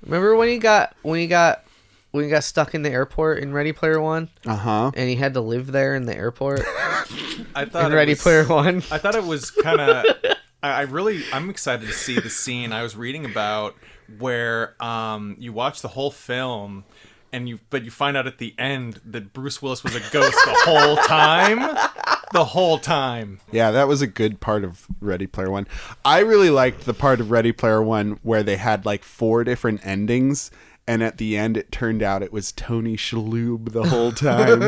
Remember when he got stuck in the airport in Ready Player One? Uh-huh. And he had to live there in the airport. I thought in Ready Player One. I thought it was kind of. I'm excited to see the scene I was reading about where you watch the whole film. But you find out at the end that Bruce Willis was a ghost the whole time. The whole time. Yeah, that was a good part of Ready Player One. I really liked the part of Ready Player One where they had like 4 different endings, and at the end it turned out it was Tony Shalhoub the whole time.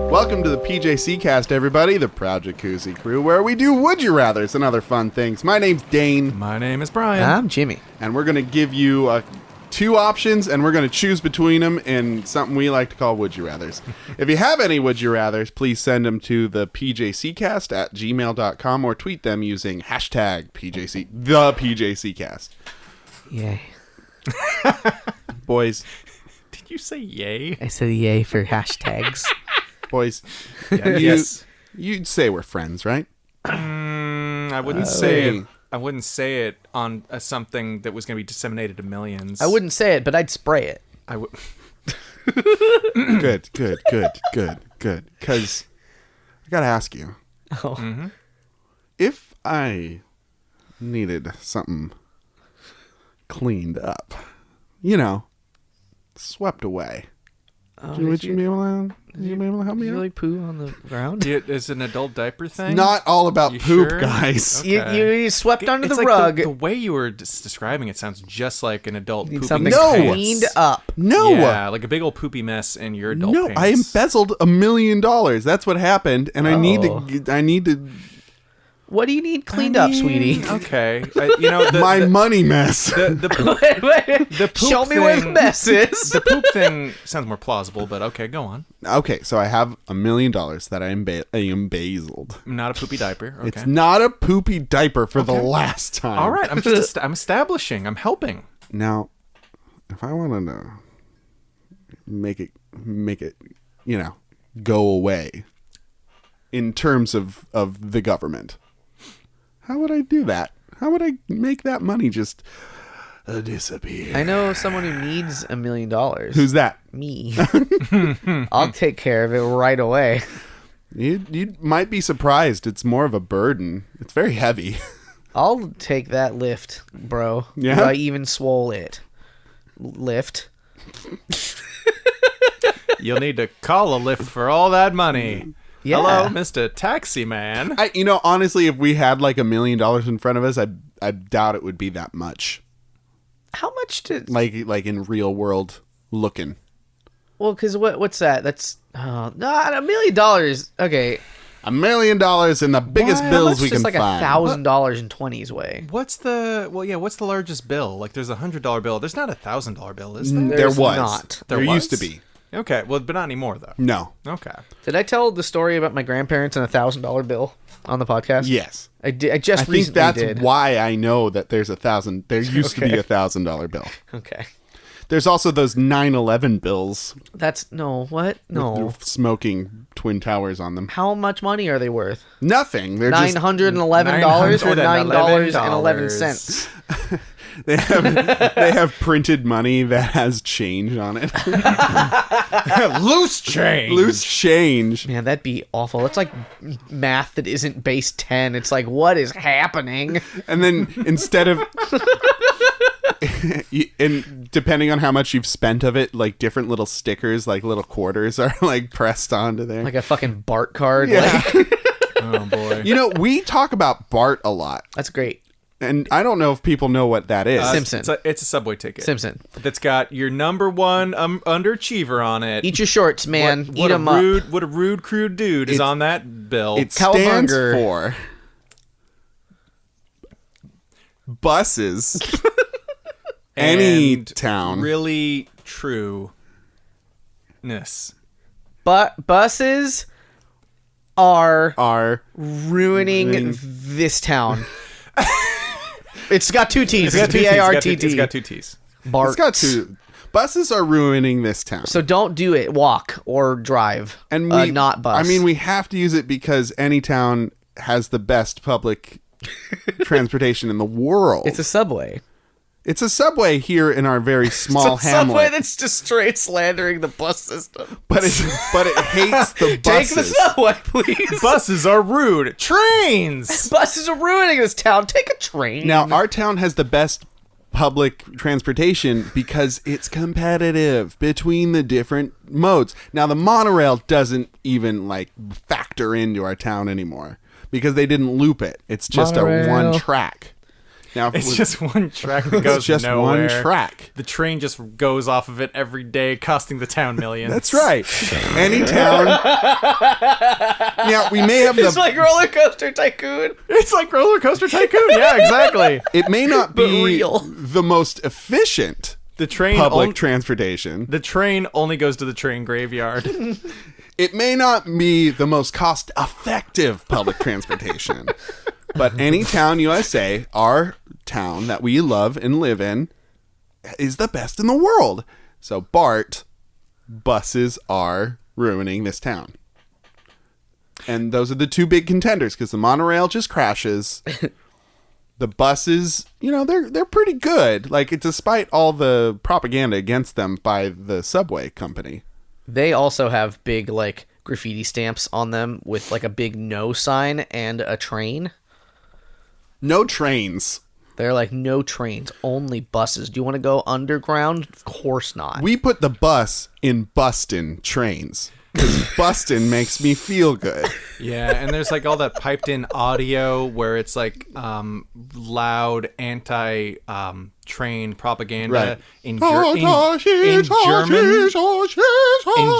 Welcome to the PJC cast, everybody, the Proud Jacuzzi crew, where we do Would You Rathers and other fun things. My name's Dane. My name is Brian. I'm Jimmy. And we're going to give you 2 options, and we're going to choose between them in something we like to call Would You Rathers. If you have any Would You Rathers, please send them to the PJCcast at gmail.com or tweet them using hashtag PJC, the PJCcast. Yay. Boys. Did you say yay? I said yay for hashtags. Boys, Yes. you'd say we're friends, right? I wouldn't say it. I wouldn't say it on something that was going to be disseminated to millions. I wouldn't say it, but I'd spray it. I would. Good. Because I got to ask you. Oh. Mm-hmm. If I needed something cleaned up, swept away, would you be able to help me Did you out? like poo on the ground? Is an adult diaper thing? Not all about You poop, sure? guys. Okay. You swept under It's the like rug. The way you were describing it sounds just like an adult Need pooping something his No. pants. cleaned up. No. Yeah, like a big old poopy mess in your adult No, pants. I embezzled $1 million. That's what happened, and I need to. What do you need cleaned up, sweetie? Okay, My money mess. the poop, the poop Show me where the thing- mess is. The poop thing sounds more plausible, but okay, go on. Okay, so I have $1 million that I embezzled. Not a poopy diaper. Okay. It's not a poopy diaper for the last time. All right. I'm establishing. I'm helping. Now, if I wanted to make it, go away in terms of the government, how would I do that? How would I make that money just disappear? I know someone who needs $1 million. Who's that? Me? I'll take care of it right away. You might be surprised. It's more of a burden. It's very heavy. I'll take that lift, bro. Yeah? I even swole it. Lift. You'll need to call a lift for all that money. Yeah. Hello, Mr. Taxi Man. Honestly, if we had like $1 million in front of us, I doubt it would be that much. How much did... Like in real world looking. Well, because what's that? That's... Oh, not $1 million. Okay. $1 million in the biggest Why? bills That's we just can like find. $1,000 in 20s way. What's the largest bill? Like, there's a $100 bill. There's not a $1,000 bill, is there? There There's was. not. There There used to was? be. Okay, well, but not anymore though. No. Okay. Did I tell the story about my grandparents and $1,000 bill on the podcast? Yes. I did. I just I think recently that's did. why I know that there's $1,000. There used to be Okay. $1,000 bill. Okay. There's also those 9/11 bills That's... No, what? No. with smoking twin towers on them. How much money are they worth? Nothing. They're just $911 or $9.11? they have printed money that has change on it. Loose change. Loose change. Man, that'd be awful. It's like math that isn't base 10. It's like, what is happening? And then instead of and depending on how much you've spent of it, like different little stickers, like little quarters are like pressed onto there. Like a fucking BART card. Yeah. Like, Oh boy. We talk about BART a lot. that's great. And I don't know if people know what that is. Simpson. It's a subway ticket. Simpson. That's got your number one underachiever on it. Eat your shorts, man. What Eat them up. What a rude, crude dude is on that bill. It stands Cowabunga. for buses Any and town. really trueness. But buses are Ruining- ruining this town. It's got two T's. It's It's B-A-R-T-T. got two T's. Bart. It's got two. Buses are ruining this town. So don't do it. Walk or drive. And not bus. I mean, we have to use it because any town has the best public transportation in the world. It's a subway. It's a subway here in our very small It's a hamlet. subway that's just straight slandering the bus system. but it hates the buses. Take the subway, please. Buses are rude. Trains. Buses are ruining this town. Take a train. Now, our town has the best public transportation because it's competitive between the different modes. Now, the monorail doesn't even factor into our town anymore because they didn't loop it. It's just Monorail. a one track. Now, It's just one track that goes it's just nowhere. one track. The train just goes off of it every day, costing the town millions. That's right. Any town. Yeah, we may have It's the. like Roller Coaster Tycoon. It's like Roller Coaster Tycoon. Yeah, exactly. It may not be real. the most efficient The train public transportation. The train only goes to the train graveyard. It may not be the most cost-effective public transportation, but any town USA, our town that we love and live in, is the best in the world. So, Bart, buses are ruining this town. And those are the two big contenders, because the monorail just crashes. The buses, they're pretty good. Despite all the propaganda against them by the subway company. They also have big graffiti stamps on them with a big no sign and a train. No trains. They're like, no trains, only buses. Do you want to go underground? Of course not. We put the bus in Bustin' trains. Because Bustin' makes me feel good. Yeah, and there's all that piped in audio where it's loud anti train propaganda Right. in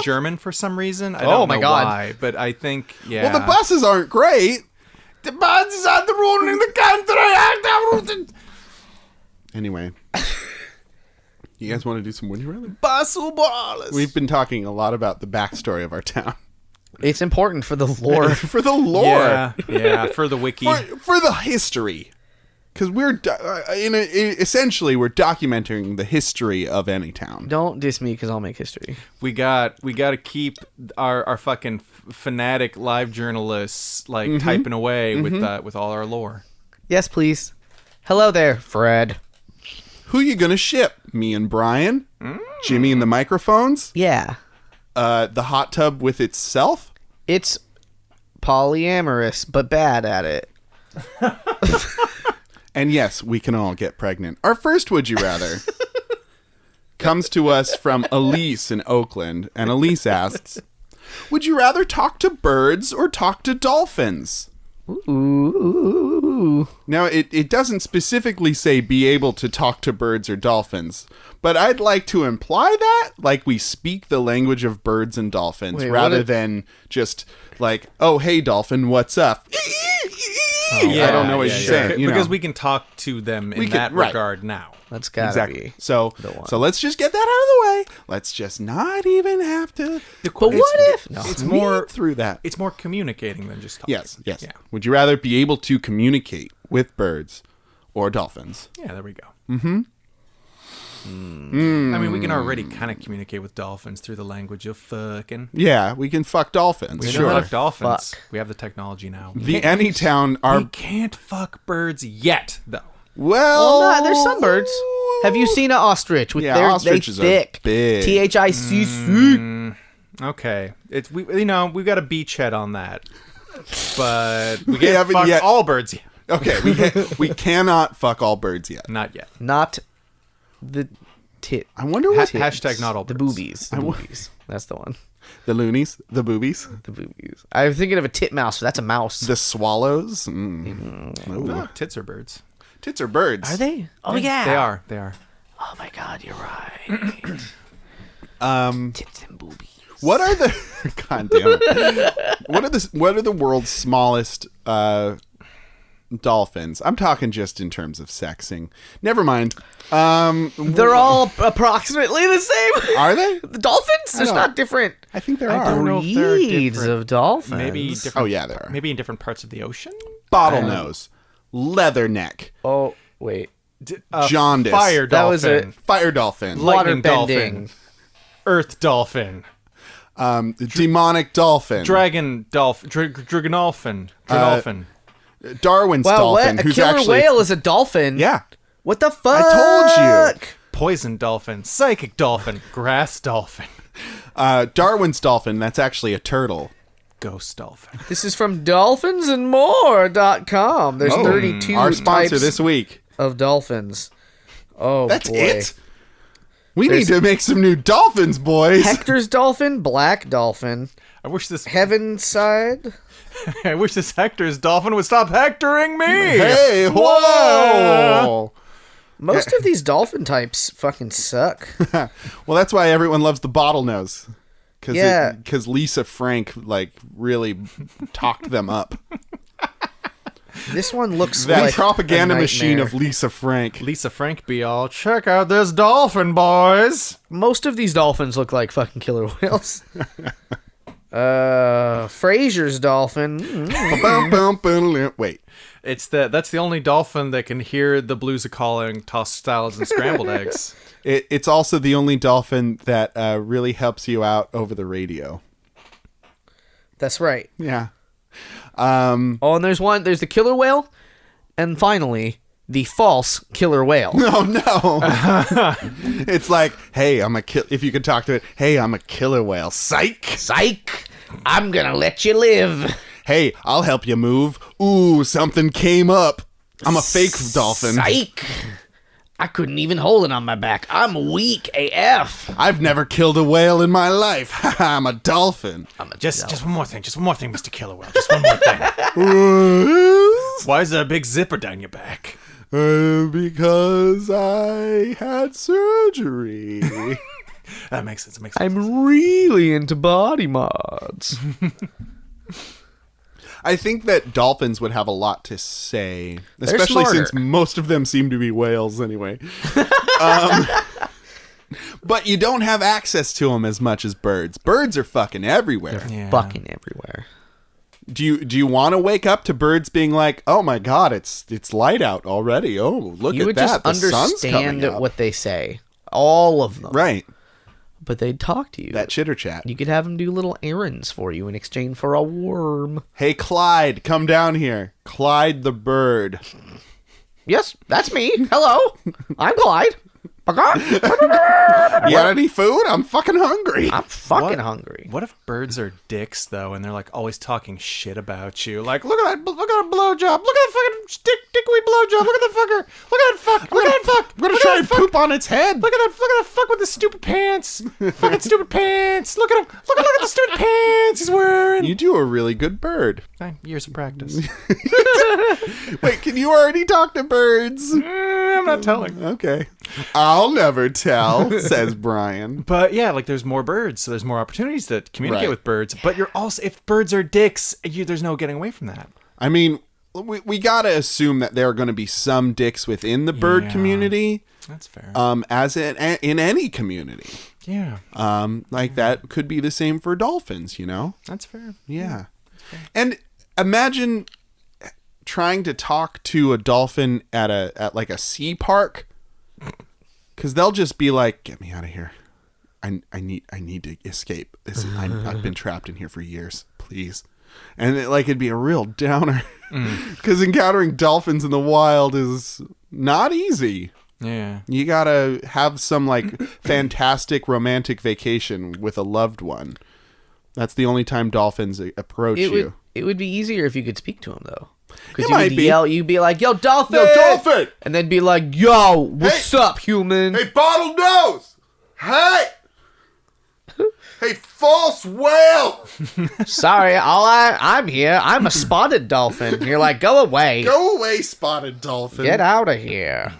German for some reason. I don't Oh my know God. why, but I think Well, the buses aren't great. The buses are the ruling the country. Anyway. You guys want to do some Would You Rather? Busu ballers. We've been talking a lot about the backstory of our town. It's important for the lore. For the lore. Yeah, for the wiki. For the history. Because essentially we're documenting the history of any town. Don't diss me because I'll make history. We got to keep our fucking fanatic live journalists typing away with all our lore. Yes, please. Hello there, Fred. Who you gonna ship? Me and Brian? Jimmy and the microphones? Yeah. The hot tub with itself? It's polyamorous, but bad at it. And yes, we can all get pregnant. Our first Would You Rather comes to us from Elise in Oakland. And Elise asks, would you rather talk to birds or talk to dolphins? Ooh. Now, it doesn't specifically say be able to talk to birds or dolphins, but I'd like to imply that, we speak the language of birds and dolphins, Wait, rather than just oh, hey, dolphin, what's up? I don't know what you're saying. Because we can talk to them in that regard now. That's gotta Exactly. be. So let's just get that out of the way. Let's just not even have to. But what if? No. It's more through that. It's more communicating than just talking. Yes. Yeah. Would you rather be able to communicate with birds or dolphins? Yeah, there we go. I mean, we can already kind of communicate with dolphins through the language of fucking. Yeah, we can fuck dolphins. We Sure. know fuck dolphins. fuck. We have the technology now. The Anytown are We can't fuck birds yet, though. well. Well, there's some birds. Have you seen an ostrich? Yeah, They ostriches are thick. big. THICC. Okay, it's we've got a beachhead on that, but we We can't haven't fuck yet. all birds yet. Okay, we cannot fuck all birds yet. Not yet. Not the tit. I wonder what Hashtag not all The birds. boobies. The boobies. That's the one. the loonies, the boobies, The boobies. I was thinking of a titmouse, but that's a mouse. the swallows. Ooh. No, tits are birds. Tits are birds. Are they? Oh, yeah. They are. They are. Oh, my God. You're right. Tits and boobies. What are the God damn it? What are the world's smallest dolphins. I'm talking just in terms of sexing. Never mind. They're all approximately the same. Are they? The dolphins? There's don't- not different I think there I are. don't know if they're breeds different. of dolphins. Maybe different. Oh, yeah, there are. Maybe in different parts of the ocean. Bottlenose, leatherneck, Oh, wait. jaundice. Fire That was dolphin. fire dolphin, Lightning Water-bending. dolphin. Earth dolphin. demonic dolphin, Dragon dolphin. Dragonolphin. Dragonolphin. Darwin's Wow, dolphin, what? A who's killer actually whale is a dolphin? yeah. What the fuck? I told you. Poison dolphin. Psychic dolphin. Grass dolphin. Darwin's dolphin. That's actually a turtle. Ghost dolphin. This is from dolphinsandmore.com. There's 32 Our sponsor types this week. of dolphins. Oh, That's boy. it. We There's- need to make some new dolphins, boys. Hector's dolphin, black dolphin, I wish this Heavenside. I wish this Hector's dolphin would stop hectoring me. Hey, whoa! Most of these dolphin types fucking suck. Well, that's why everyone loves the bottlenose. Yeah. Because Lisa Frank really talked them up. This one looks That like propaganda a machine nightmare. of Lisa Frank. Lisa Frank be all, check out this dolphin, boys. Most of these dolphins look like fucking killer whales. Fraser's dolphin. Bum, bum, bum, wait. That's the only dolphin that can hear the blues of calling, tossed salads, and scrambled eggs. It's also the only dolphin that really helps you out over the radio. That's right. Yeah. Oh, and there's the killer whale, and finally, the false killer whale. Oh no! It's like, hey, if you could talk to it, hey, I'm a killer whale. Psych! Psych! I'm gonna let you live. Hey, I'll help you move. Ooh, something came up. I'm a fake dolphin. Psych! I couldn't even hold it on my back. I'm weak AF. I've never killed a whale in my life. I'm a dolphin. Just one more thing, Mr. Killer Whale. Just one more thing. Why is there a big zipper down your back? Because I had surgery. That makes sense. I'm really into body mods. I think that dolphins would have a lot to say, especially smarter. since most of them seem to be whales anyway. But you don't have access to them as much as birds. Birds are fucking everywhere. Yeah. Fucking everywhere. Do you want to wake up to birds being like, "Oh my god, it's light out already. Oh, look You at would that. just The sun's coming understand up." what they say. All of them. Right. But they'd talk to you. That chitter chat. You could have them do little errands for you in exchange for a worm. Hey, Clyde, come down here. Clyde the bird. Yes, that's me. Hello. I'm Clyde. You got any food? I'm fucking hungry. I'm fucking hungry. What if birds are dicks though, and they're like always talking shit about you? Like, look at that blowjob. Look at that fucking dickweed blowjob. Look at that fucker. Look at that fuck. Look at that fuck. I'm gonna try and poop on its head. Look at that fuck with the stupid pants. Fucking stupid pants. Look at him. Look at the stupid pants he's wearing. You do a really good bird. Years of practice. Wait, can you already talk to birds? I'm not telling. Okay. I'll never tell, says Brian. But yeah, like there's more birds, so there's more opportunities to communicate Right. with birds. But you're also, if birds are dicks, there's no getting away from that. I mean, we gotta assume that there are going to be some dicks within the bird Yeah. community, That's fair. as in any community. Yeah, Like that could be the same for dolphins, you know? that's fair. Yeah. And imagine trying to talk to a dolphin at like a sea park, because they'll just be like, "Get me out of here. I need to escape. I've been trapped in here for years. Please." And it'd be a real downer, because encountering dolphins in the wild is not easy. Yeah. You gotta have some like fantastic romantic vacation with a loved one. That's the only time dolphins approach you. It would be easier if you could speak to them though. Because It you might could be. yell, you'd be like, "Yo, dolphin! Yo, dolphin! And they'd be like, "Yo, what's up, human?" Hey, bottlenose! Hey! Hey, false whale! Sorry, I'm here. I'm a spotted dolphin. You're like, "Go away. Go away, spotted dolphin. Get out of here.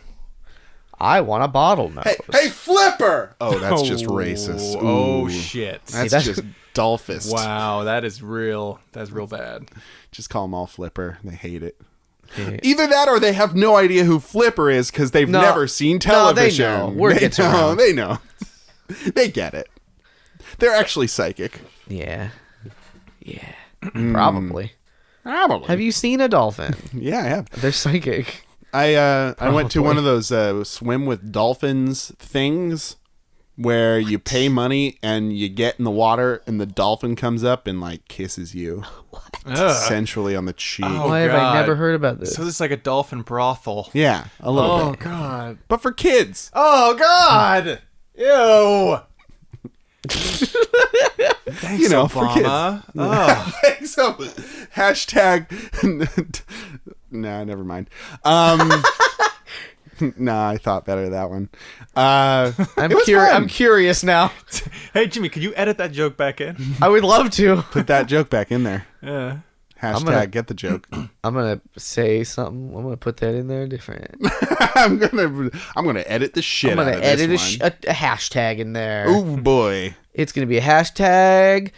I want a bottlenose." Hey, flipper! Oh, that's just racist. Oh Ooh. shit. That's that's- just dolphist. Wow, that is real. That's real bad. Just call them all flipper. They hate it. Either that or they have no idea who Flipper is because they've No. never seen No, they television. know. Word gets know. around. They know. They get it. They're actually psychic. Yeah. Yeah. Probably. Probably. Have you seen a dolphin? Yeah, I have. They're psychic. I went to Probably. one of those swim with dolphins things where you pay money and you get in the water and the dolphin comes up and like kisses you sensually on the cheek. Oh, Why have I God. never heard about this? So this is like a dolphin brothel. Yeah, a little Oh bit. God. But for kids. Oh God. Ew. Thanks, You know, for Obama. Oh. So, hashtag. Nah, never mind. Nah, I thought better of that one. I'm it was fun. I'm curious now. Hey Jimmy, could you edit that joke back in? I would love to. Put that joke back in there. Yeah. Hashtag gonna- get the joke. I'm gonna say something. I'm gonna put that in there different. I'm gonna edit the shit I'm gonna out of edit this one. a hashtag in there. Oh boy. It's gonna be a hashtag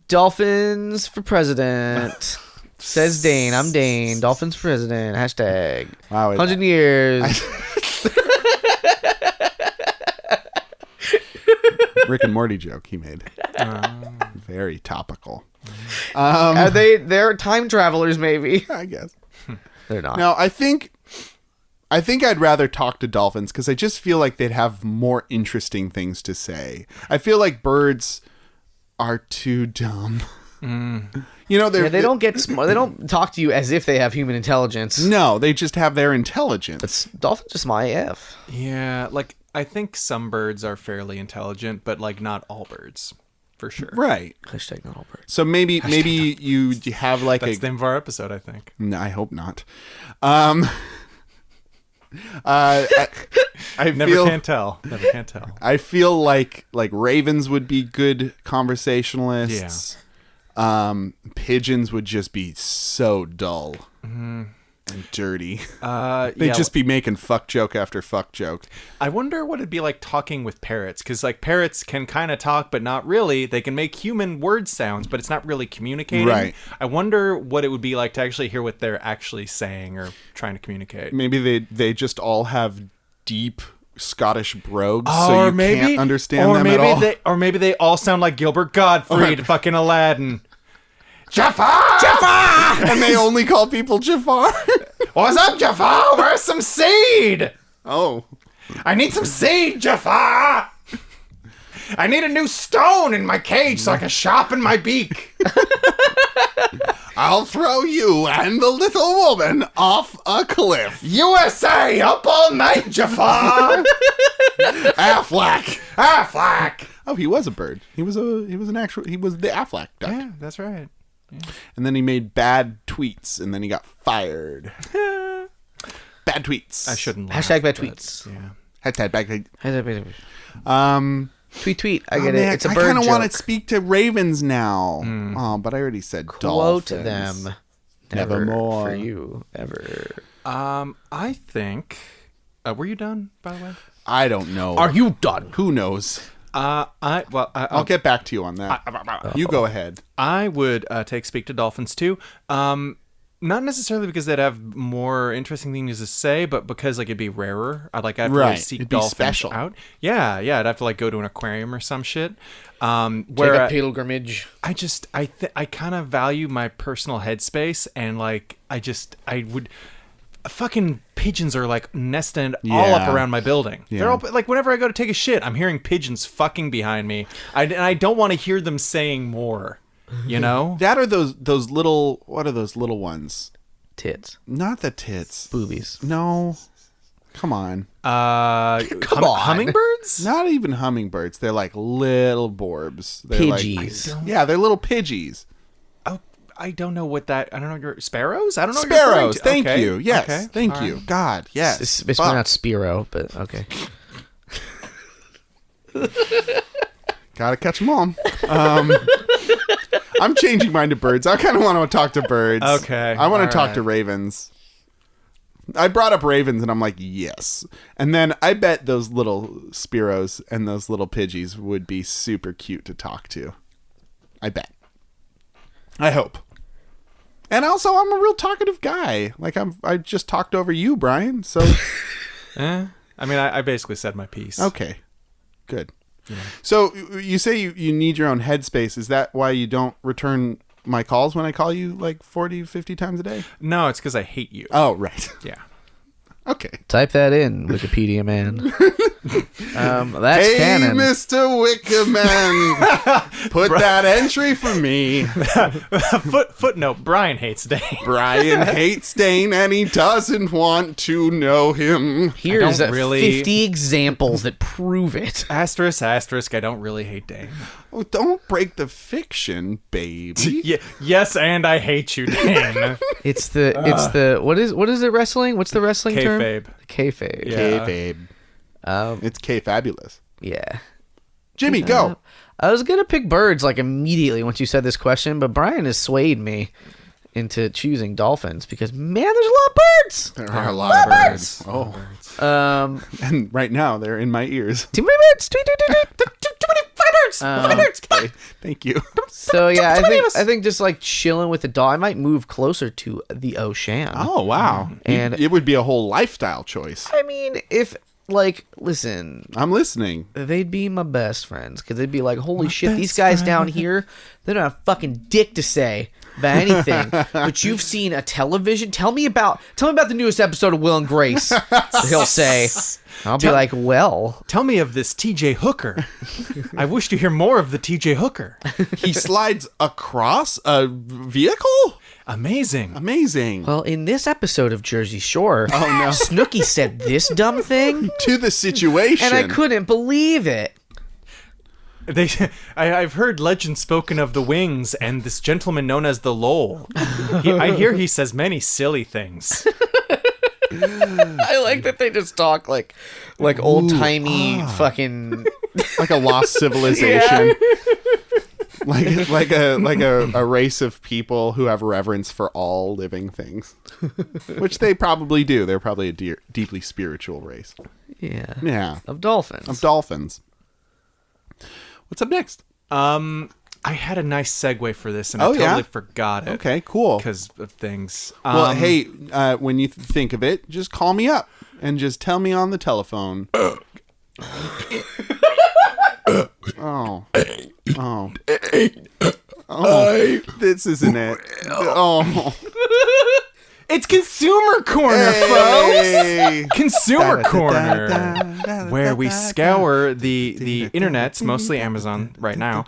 Dolphins for President. Says Dane. I'm Dane. Dolphins for President. Hashtag. Wow, 100 years. Rick and Morty joke he made. Very topical. Are they're time travelers, maybe. I guess. They're not. No, I think I'd rather talk to dolphins because I just feel like they'd have more interesting things to say. I feel like birds are too dumb. You know, Yeah, they don't get smart. They don't talk to you as if they have human intelligence. No, they just have their intelligence. Dolphins just my AF. Yeah, like I think some birds are fairly intelligent, but like not all birds, for sure. Right. Hashtag not all birds. So maybe you have like That's the name of our episode, I think. No, I hope not. I Never feel can tell. Never can tell. I feel like ravens would be good conversationalists. Pigeons would just be so dull and dirty. They'd just be making fuck joke after fuck joke. I wonder what it'd be like talking with parrots, because like parrots can kind of talk, but not really. They can make human word sounds, but it's not really communicating. Right. I wonder what it would be like to actually hear what they're actually saying or trying to communicate. Maybe they just all have deep Scottish brogues, so you can't understand them maybe at all. Or maybe they all sound like Gilbert Gottfried, fucking Aladdin. Jafar! Jafar! And they only call people Jafar. What's up, Jafar? Where's some seed? Oh. I need some seed, Jafar! I need a new stone in my cage so I can sharpen my beak. I'll throw you and the little woman off a cliff. USA, up all night, Jafar! Affleck. Affleck! Oh, he was a bird. He was the Affleck duck. Yeah, that's right. And then he made bad tweets, and then he got fired. Bad tweets. I shouldn't laugh. Hashtag bad but, tweets. Yeah. Hashtag bad tweets. Tweet. I get Man, it. It's a I bird kind of joke. want to speak to ravens now. Oh, but I already said Quote dolphins. them. Never Nevermore. for you ever. I think. Were you done, by the way? I don't know. Are you done? Who knows? I'll I'll get back to you on that. You go ahead. I would speak to dolphins too. Not necessarily because they'd have more interesting things to say, but because like it'd be rarer. I'd have to Right. like, seek It'd be dolphins special. out. Yeah. I'd have to like go to an aquarium or some shit. Take a Where pilgrimage. I kind of value my personal headspace, and like I would. Fucking pigeons are like nested all up Yeah. around my building. Yeah. They're all like whenever I go to take a shit, I'm hearing pigeons fucking behind me. And I don't want to hear them saying more. You know? That or those little, what are those little ones? Tits. Not the tits. Boobies. No. Come on. Come on. Hummingbirds? Not even hummingbirds. They're like little borbs. They're Pidgeys. yeah, they're little pidgeys. Oh, I don't know what that. I don't know your sparrows. I don't know. What you're referring Sparrows. to. Thank Okay. you. Yes. Okay. Thank All you. right. God. Yes. It's Fuck. not Spiro, but okay. Gotta catch them all. I'm changing mine to birds. I kind of want to talk to birds. Okay, I want to all talk right. to ravens. I brought up ravens and I'm like, yes. And then I bet those little Spiros and those little Pidgeys would be super cute to talk to. I bet. I hope. And also, I'm a real talkative guy. Like I just talked over you, Brian. So, I mean, I basically said my piece. okay, good. Yeah. So you say you need your own headspace. Is that why you don't return my calls when I call you like 40, 50 times a day? No, it's because I hate you. Oh, right. Yeah. Okay. Type that in, Wikipedia man. That's Hey, canon. Mr. Wickerman, put that entry for me. Footnote: Brian hates Dane. Brian hates Dane and he doesn't want to know him. Here's don't really- 50 examples that prove it. Asterisk, asterisk. I don't really hate Dane. Oh, don't break the fiction, baby. Yeah, yes, and I hate you, Dane. It's the what is it wrestling? What's the wrestling term? Kayfabe. Kayfabe. Yeah. Kayfabe. It's K-fabulous. Yeah. Jimmy, go. I was gonna pick birds like immediately once you said this question, but Brian has swayed me into choosing dolphins because man, there's a lot of birds. There are a lot of birds. Oh. And right now, they're in my ears. Too many birds. Too many birds. Okay. Thank you. So yeah, I think just like chilling with the dog, I might move closer to the ocean. Oh, wow. And- it would be a whole lifestyle choice. I mean, if like, listen, I'm listening. they'd be my best friends because they'd be like, holy shit, these guys down here, they don't have a fucking dick to say about anything. But you've seen a television. Tell me about the newest episode of Will and Grace. He'll say. I'll be like, well, Tell me of this TJ Hooker. I wish to hear more of the TJ Hooker. He slides across a vehicle? Amazing. Amazing. well, in this episode of Jersey Shore, Snooki said this dumb thing, To the situation. and I couldn't believe it. I've heard legends spoken of the wings and this gentleman known as the Lowell. I hear he says many silly things. I like that they just talk like old timey fucking. Like a lost civilization. Like a race of people who have reverence for all living things. Which they probably do. They're probably a deeply spiritual race. Yeah. Yeah. Of dolphins. Of dolphins. What's up next? I had a nice segue for this, and Oh, I totally yeah? forgot it. Okay, cool. Because of things. Well, hey, when you think of it, just call me up and just tell me on the telephone. Oh. This isn't it. Oh. It's Consumer Corner, Hey. folks! Consumer Corner, where we scour the internets, mostly Amazon right now,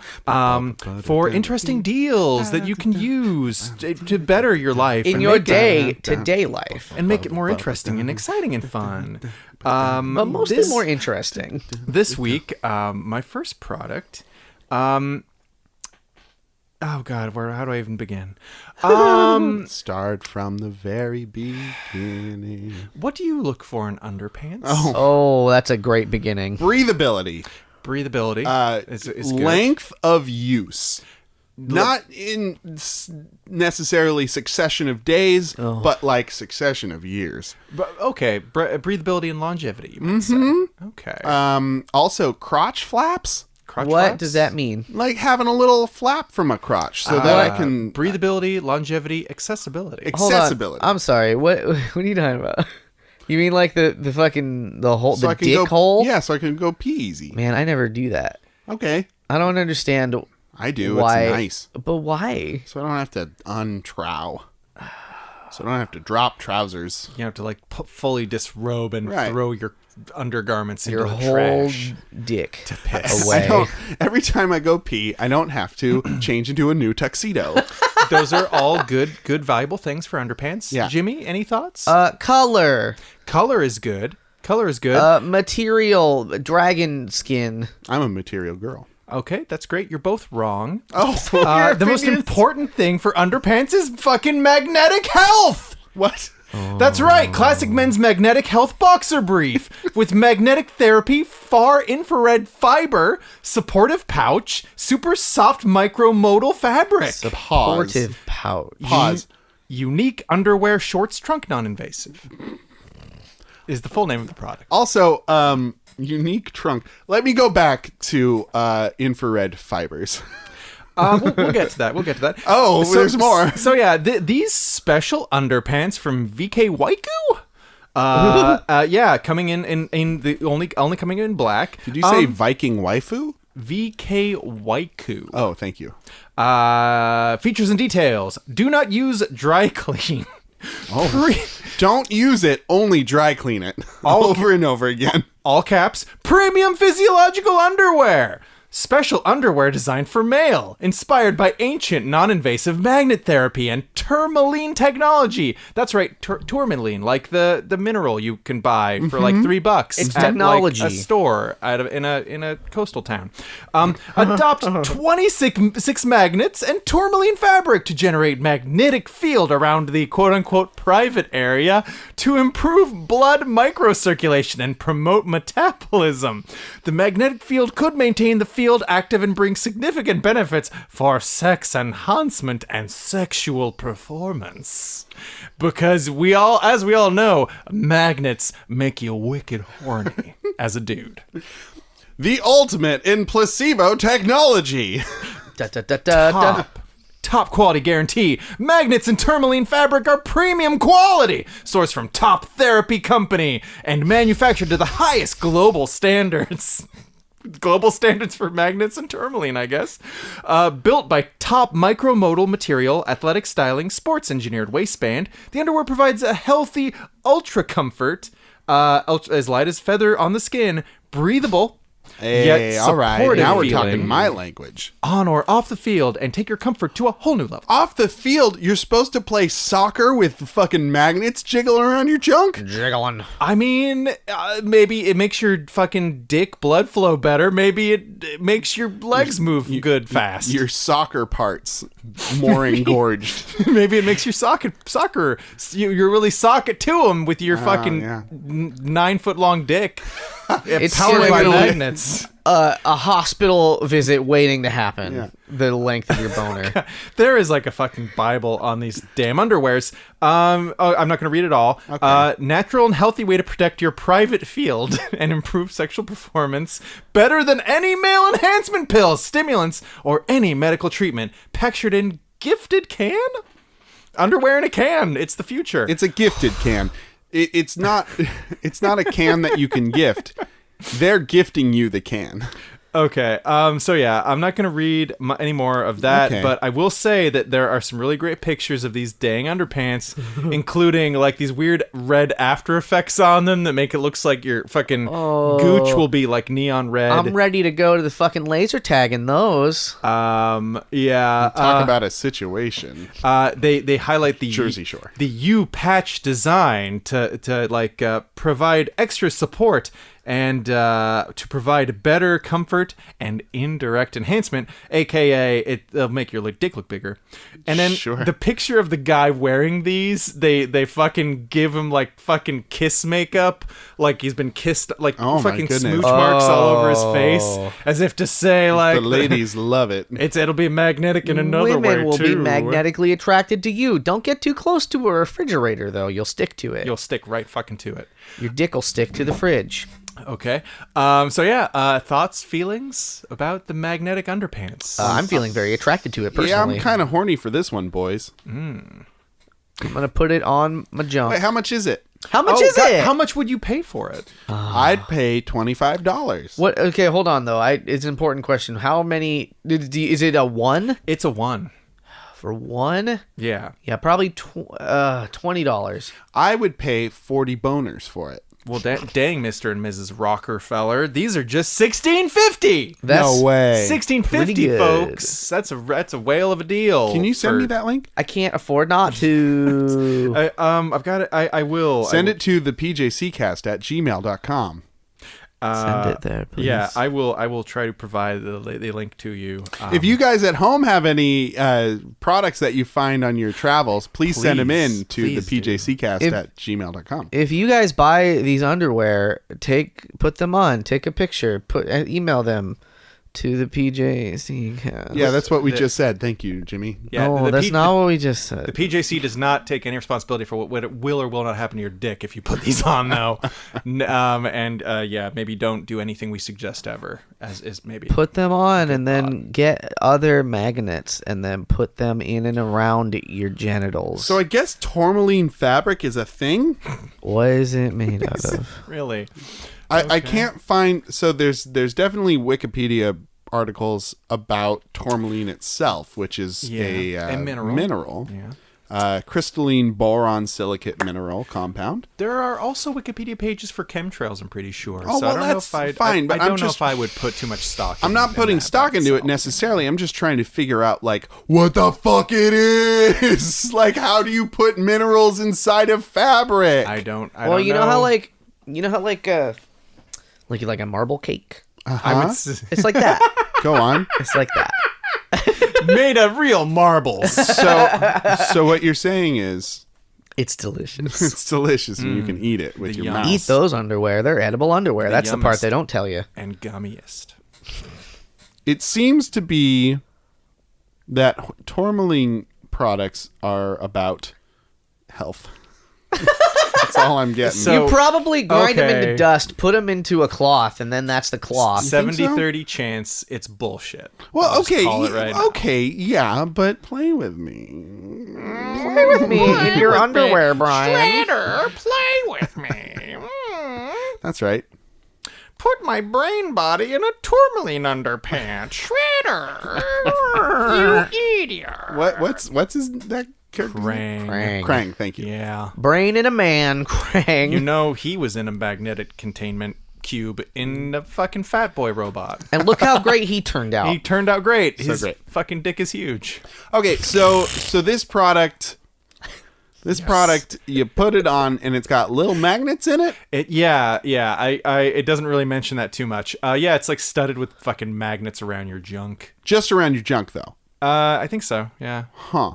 for interesting deals that you can use to better your life in and your make it- day-to-day life. and make it more interesting and exciting and fun. But mostly more interesting. This week, my first product. Oh God, how do I even begin? Start from the very beginning. What do you look for in underpants? Oh, that's a great beginning. Breathability. Breathability is good. Length of use. Not in necessarily succession of days, but like succession of years. Okay, breathability and longevity. You might say. Okay. Also, crotch flaps. Crotch What flaps? does that mean? Like having a little flap from a crotch so that I can... breathability, longevity, accessibility. Hold on. Accessibility. I'm sorry. What are you talking about? You mean like the fucking the hole, So I the can dick go, hole? Yeah, so I can go pee easy. Man, I never do that. Okay. I don't understand I do. why. It's nice. But why? So I don't have to untrow. So I don't have to drop trousers. You have to like fully disrobe and Right. throw your undergarments into Your the whole trash. dick piss. I away. don't, every time I go pee, I don't have to change into a new tuxedo. Those are all good, valuable things for underpants. Yeah. Jimmy, any thoughts? Color. Color is good. Color is good. Material. Dragon skin. I'm a material girl. Okay, that's great. You're both wrong. Oh, The most important thing for underpants is fucking magnetic health. what? That's right. Classic men's magnetic health boxer brief with magnetic therapy, far infrared fiber, supportive pouch, super soft micromodal fabric. Pause. Supportive pouch. Pause. Unique underwear shorts trunk non-invasive is the full name of the product. Also, unique trunk. Let me go back to infrared fibers. We'll get to that. We'll get to that. Oh, there's more. So yeah, these special underpants from VK Waiku. Yeah, coming in the only coming in black. Did you say Viking waifu? VK Waiku. Oh, thank you. Features and details. Do not use dry clean. Oh, don't use it. Only dry clean it over and over again. All caps. Premium physiological underwear. Special underwear designed for male, inspired by ancient non-invasive magnet therapy and tourmaline technology. That's right, tourmaline, like the mineral you can buy for like $3. It's at technology. like a store in a coastal town. Adopt 26 magnets and tourmaline fabric to generate magnetic field around the quote-unquote private area to improve blood microcirculation and promote metabolism. The magnetic field could maintain the field active and bring significant benefits for sex enhancement and sexual performance. Because as we all know, magnets make you wicked horny as a dude. The ultimate in placebo technology. Top quality guarantee. Magnets and tourmaline fabric are premium quality, sourced from top therapy company and manufactured to the highest global standards. Global standards for magnets and tourmaline, I guess. Built by top micromodal material, athletic styling, sports engineered waistband, the underwear provides a healthy ultra comfort, as light as feather on the skin, breathable. Hey, all right. Now we're talking feeling. my language. On or off the field, and take your comfort to a whole new level. Off the field, you're supposed to play soccer with fucking magnets jiggling around your junk? Jiggling. I mean, maybe it makes your fucking dick blood flow better. Maybe it makes your legs move good fast. Your soccer parts more engorged. Maybe it makes your soccer. You really sock it to them with your fucking yeah. 9-foot long dick. It's powered by gonna be magnets. A hospital visit waiting to happen. Yeah. The length of your boner. There is like a fucking Bible on these damn underwears. I'm not going to read it all. Okay. Natural and healthy way to protect your private field and improve sexual performance. Better than any male enhancement pills, stimulants, or any medical treatment. Packaged in gifted can? Underwear in a can. It's the future. It's a gifted can. It's not a can that you can gift. They're gifting you the can. Okay, so yeah, I'm not going to read any more of that, Okay. but I will say that there are some really great pictures of these dang underpants, including like these weird red after effects on them that make it looks like your fucking gooch will be like neon red. I'm ready to go to the fucking laser tag in those. Yeah. Talk about a situation. They highlight the Jersey Shore. the U patch design to like provide extra support and to provide better comfort and indirect enhancement, aka it'll make your dick look bigger. And then Sure. the picture of the guy wearing these, they fucking give him like fucking kiss makeup, like he's been kissed, like Oh my fucking goodness. smooch marks all over his face, as if to say like The ladies love it. it'll be magnetic in another way Women will too. be magnetically attracted to you. Don't get too close to a refrigerator, though. You'll stick to it. You'll stick right fucking to it. Your dick will stick to the fridge. Okay. So yeah, thoughts, feelings about the magnetic underpants? I'm feeling very attracted to it personally. Yeah, I'm kind of horny for this one, boys. I'm gonna put it on my junk. Wait, how much is it? How much is it? How much would you pay for it? I'd pay $25. What? Okay, hold on though. It's an important question. How many? Is it a one It's a one. for one? Yeah. Yeah, probably $20. I would pay 40 boners for it. Well, dang, Mr. and Mrs. Rockefeller, these are just $16.50. No way. pretty $16.50, good. folks. That's a whale of a deal. Can you send me that link? I can't afford not to. I've got it. I will Send it to the pjccast@gmail.com. Send it there, please. Yeah, I will try to provide the link to you. If you guys at home have any products that you find on your travels, please send them in to the please do. pjccast@gmail.com. If you guys buy these underwear, put them on, take a picture, email them, to the PJC cast. Yeah, that's what we just said. Thank you, Jimmy. Yeah, No, that's not what we just said. The PJC does not take any responsibility for what will or will not happen to your dick if you put these on, though. Maybe don't do anything we suggest ever. As is maybe Put them on and then get other magnets and then put them in and around your genitals. So I guess tourmaline fabric is a thing? What is it made out of? really. I can't find... So there's definitely Wikipedia articles about tourmaline itself, which is a mineral. Yeah. Crystalline boron silicate mineral compound. There are also Wikipedia pages for chemtrails, I'm pretty sure. Oh, so well, I don't know that's if I'd, fine, but I don't I'm know just- if I would put too much stock I'm not putting that stock by into it itself. necessarily. I'm just trying to figure out, like, what the fuck it is. Like, how do you put minerals inside of fabric? I don't Well, you know how like a marble cake. I would It's like that. Go on. It's like that. made of real marbles. So what you're saying is It's delicious. it's delicious and you can eat it with The your yum. mouth. Eat those underwear. They're edible underwear. That's the part yummest. they don't tell you. And gummiest. It seems to be that tourmaline products are about health. That's all I'm getting. So- You probably grind them into okay. dust, put them into a cloth, and then that's the cloth. 70-30 chance it's bullshit. well, I'll just okay, call it right now. okay, yeah, but play with me. Play with me in your underwear, Brian. Play with me. That's right. Put my brain body in a tourmaline underpants. Shredder. You idiot. What's his that character? Krang. Krang, thank you. Yeah. Brain in a man, Krang. You know he was in a magnetic containment cube in a fucking Fat Boy robot. And look how great he turned out. He turned out great. His great. fucking dick is huge. Okay, so this product you put it on and it's got little magnets in it. It doesn't really mention that too much. It's like studded with fucking magnets around your junk. Just around your junk though. I think so. Yeah. Huh.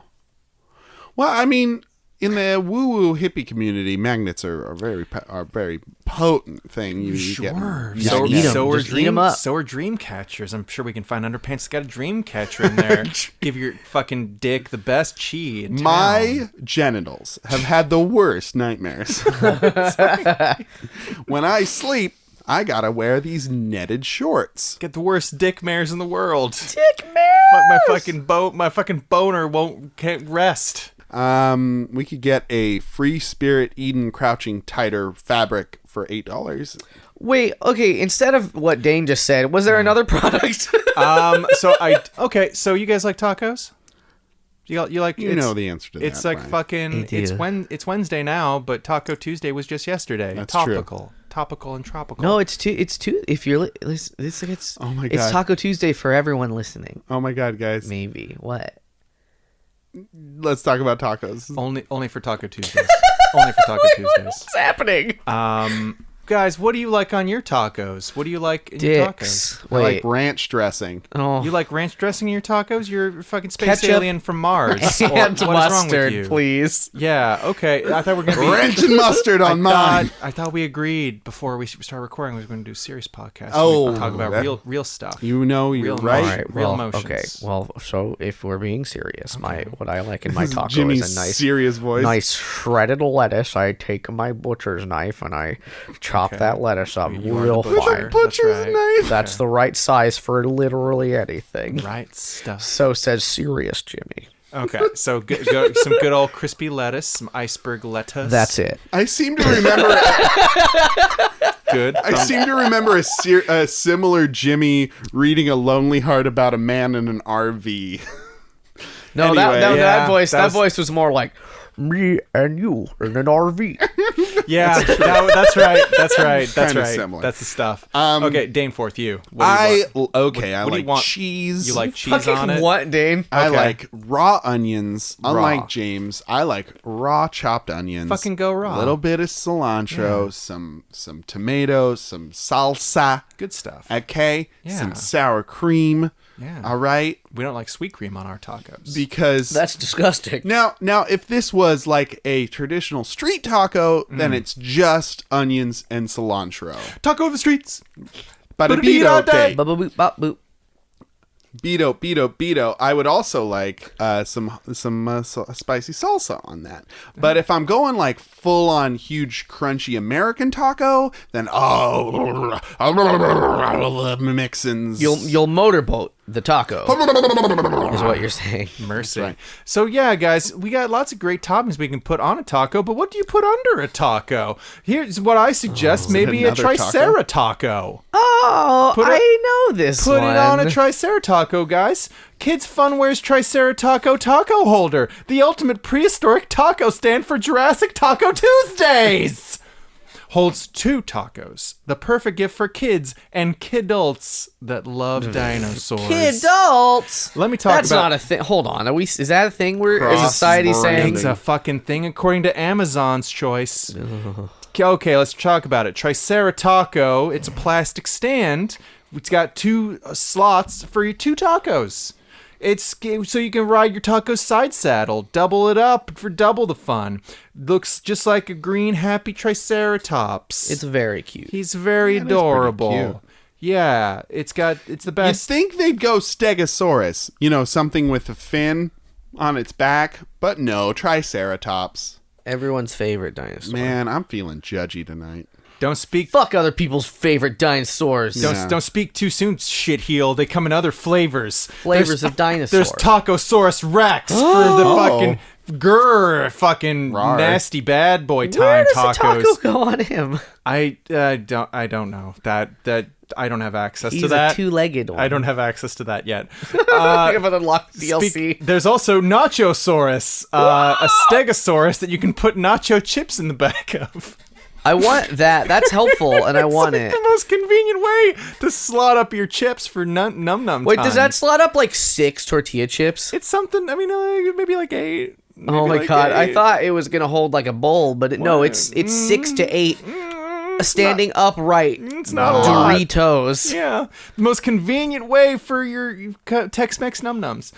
Well, I mean, in the woo-woo hippie community, magnets are very potent thing. You get. So eat 'em. So are Just eat 'em up. So are dream catchers. I'm sure we can find underpants that's got a dream catcher in there. Give your fucking dick the best chi in town. My genitals have had the worst nightmares. When I sleep, I gotta wear these netted shorts. Get the worst dick mares in the world. Dick man. My fucking boner can't rest. We could get a free Spirit Eden crouching tighter fabric for $8. Wait, okay, instead of what Dane just said, was there another product? So you guys like tacos? You like You know the answer to that. It's like Brian. fucking. It's Wednesday now, but Taco Tuesday was just yesterday. That's Topical and tropical. No, it's two. If you're it's Oh my it's God. Taco Tuesday for everyone listening. Oh my God, guys. Maybe what? Let's talk about tacos. only for Taco Tuesdays. Only for Taco Tuesdays. What's happening? Guys, what do you like on your tacos? What do you like in your tacos? Dicks. I Wait. like ranch dressing. Oh. You like ranch dressing in your tacos? You're a fucking space Ketchup alien from Mars. Or and what is wrong with mustard, you? please. Yeah. Okay. I thought we were gonna be Ranch and mustard on mine. I thought we agreed before we started recording we were going to do a serious podcast. Oh, We talk about that- real stuff. You know you're Real right. emotion. All right. Real Well, emotions. okay. Well, so if we're being serious, what I like in my taco Jimmy's is a nice, serious voice. nice shredded lettuce. I take my butcher's knife and I chop that lettuce up You are real the butcher. fine. That's Butcher's right. knife. That's the right size for literally anything. Right stuff. So says serious Jimmy. Okay. So some good old crispy lettuce, some iceberg lettuce. That's it. I seem to remember. good. I seem to remember a similar Jimmy reading a Lonely Heart about a man in an RV. No, Anyway, yeah, that voice was more like me and you in an RV. Yeah, that's right. That's right. That's Kinda right. similar. That's the stuff. Okay, Daneforth, you. What do you I want? What do you like want? cheese. You like cheese on it? What, Dane? I Okay. like raw onions. Unlike Raw. James, I like raw chopped onions. Fucking go raw. A little bit of cilantro, some tomatoes, some salsa. Good stuff. Okay, Yeah. some sour cream. Yeah. All right, We don't like sweet cream on our tacos. because That's disgusting. now if this was like a traditional street taco, then it's just onions and cilantro. Taco of the streets. But a beat okay. Ba-ba-boop, bop, boop. Beto. I would also like some spicy salsa on that. But if I'm going like full on huge crunchy American taco, then mixins. You'll motorboat the taco. Is what you're saying. Mercy. Right. So yeah, guys, we got lots of great toppings we can put on a taco, but what do you put under a taco? Here's what I suggest: maybe a another triceratops. Oh, I know this Put one. it on a triceratops, guys. Kids Funware's Triceratops taco holder, the ultimate prehistoric taco stand for Jurassic Taco Tuesdays. Holds 2 tacos, the perfect gift for kids and kidults that love dinosaurs. Kidults. Let me talk That's about. not a thing. Hold on. Is that a thing where is society saying? It's a fucking thing according to Amazon's choice. Okay, let's talk about it. Triceratops, it's a plastic stand. It's got 2 slots for your 2 tacos. It's so you can ride your taco side saddle, double it up for double the fun. Looks just like a green happy triceratops. It's very cute. He's very That is pretty adorable. cute. Yeah, it's the You'd best. think they'd go Stegosaurus, something with a fin on its back, but no, Triceratops. Everyone's favorite dinosaur. Man, I'm feeling judgy tonight. Don't speak. Fuck other people's favorite dinosaurs. Don't speak too soon, shitheel. They come in other flavors. Flavors of dinosaur. There's Tacosaurus Rex for the fucking fucking Rawr. nasty bad boy time Where does tacos. the taco go on him? I don't know that I don't have access He's to that. a 2-legged one. I don't have access to that yet. I have an unlocked DLC. There's also Nachosaurus, a Stegosaurus that you can put nacho chips in the back of. I want that. That's helpful, and I want It's it. the most convenient way to slot up your chips for num Wait, time. does that slot up like 6 tortilla chips? It's something. I mean, maybe like 8. Oh my god! I thought it was gonna hold like a bowl, but no, it's 6 to 8 standing upright. It's not a lot. Doritos. Yeah, the most convenient way for your Tex-Mex num-nums.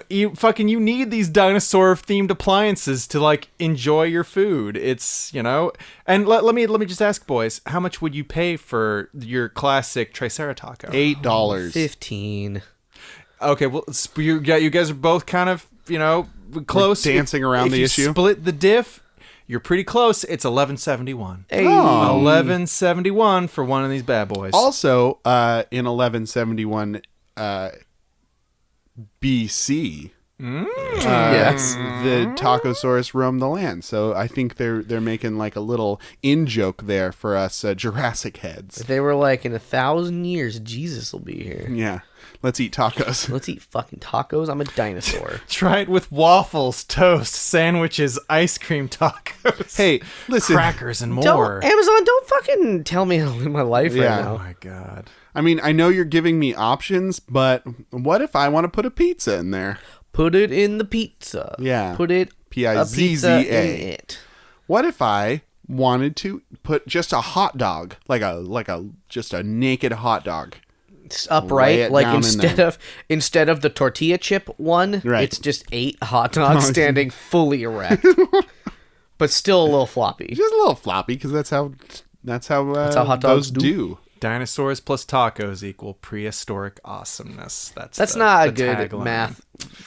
You need these dinosaur-themed appliances to like enjoy your food. It's and let me just ask, boys, how much would you pay for your classic Triceratops? $8. 15. Okay, well, you guys are both kind of close. We're dancing around If the you issue. Split the diff. You're pretty close. It's $11.71. Hey. Oh. $11.71 for one of these bad boys. Also, in 1171 BC, Yes. the Tacosaurus roamed the land. So I think they're making like a little in joke there for us Jurassic heads. They were like, in 1,000 years, Jesus will be here. Yeah, let's eat tacos. Let's eat fucking tacos. I'm a dinosaur. Try it with waffles, toast, sandwiches, ice cream tacos. Hey, listen. Crackers and more. Amazon, don't fucking tell me how to live my life Yeah. right Oh now. my god. I mean, I know you're giving me options, but what if I want to put a pizza in there? Put it in the pizza. Yeah. Put it a Pizza. pizza in it. What if I wanted to put just a hot dog, just a naked hot dog? It's Lay upright, it like down in instead of the tortilla chip one, Right. it's just 8 hot dogs standing fully erect, but still a little floppy. Just a little floppy, because that's how how hot dogs those do. Dinosaurs plus tacos equal prehistoric awesomeness. That's not a the good tagline. math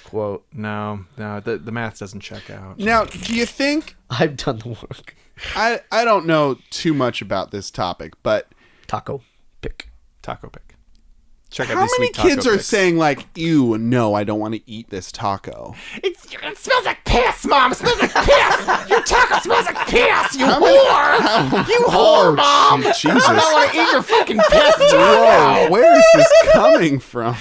quote. No, the math doesn't check out. Now, do you think I've done the work. I don't know too much about this topic, but Taco pick. Taco pick. Check out how these many sweet taco kids are picks. saying like, "Ew, no, I don't want to eat this taco"? It smells like piss, Mom. It smells like piss. Your taco smells like piss. You How many- whore. You Oh, whore, Mom. Jesus! I don't want to eat your fucking piss. Whoa, where is this coming from?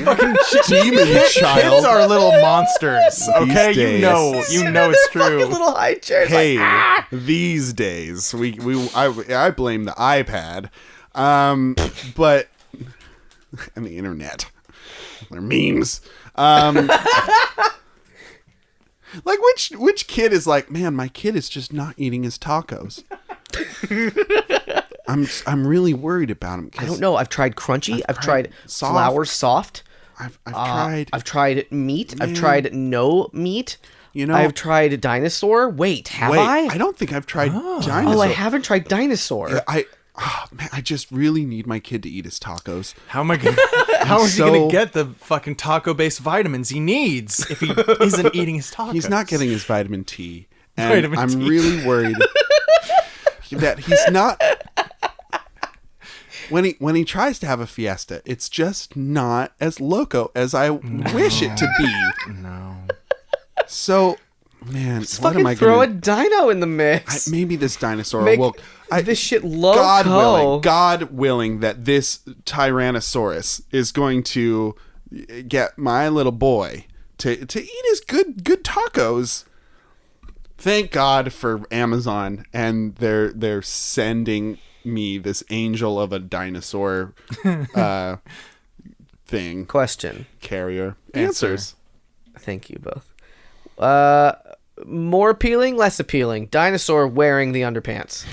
Fucking Demon kids child. are little monsters. Okay, you days. know it's true. Fucking little high chairs. Hey, like, these days I blame the iPad, but and the internet, they're memes. Like which kid is like, man, my kid is just not eating his tacos. I'm really worried about him. I don't know. I've tried crunchy. I've tried soft. flour soft. I've tried. I've tried meat. I've tried no meat. You I've tried dinosaur. Wait, have wait, I? I don't think I've tried dinosaur. Oh, I haven't tried dinosaur. I Oh, man, I just really need my kid to eat his tacos. How am I gonna? How is he gonna get the fucking taco-based vitamins he needs if he isn't eating his tacos? He's not getting his vitamin T, and Vitamin I'm T. really worried that he's not. When he tries to have a fiesta, it's just not as loco as I wish it to be. No. So, man, Just what am fucking I throw gonna? a dino in the mix. Maybe this dinosaur Make will. this shit loco. God willing that this Tyrannosaurus is going to get my little boy to eat his good tacos. Thank God for Amazon, and they're sending me this angel of a dinosaur thing Question. carrier. Answers. Thank you both. More appealing, less appealing. Dinosaur wearing the underpants.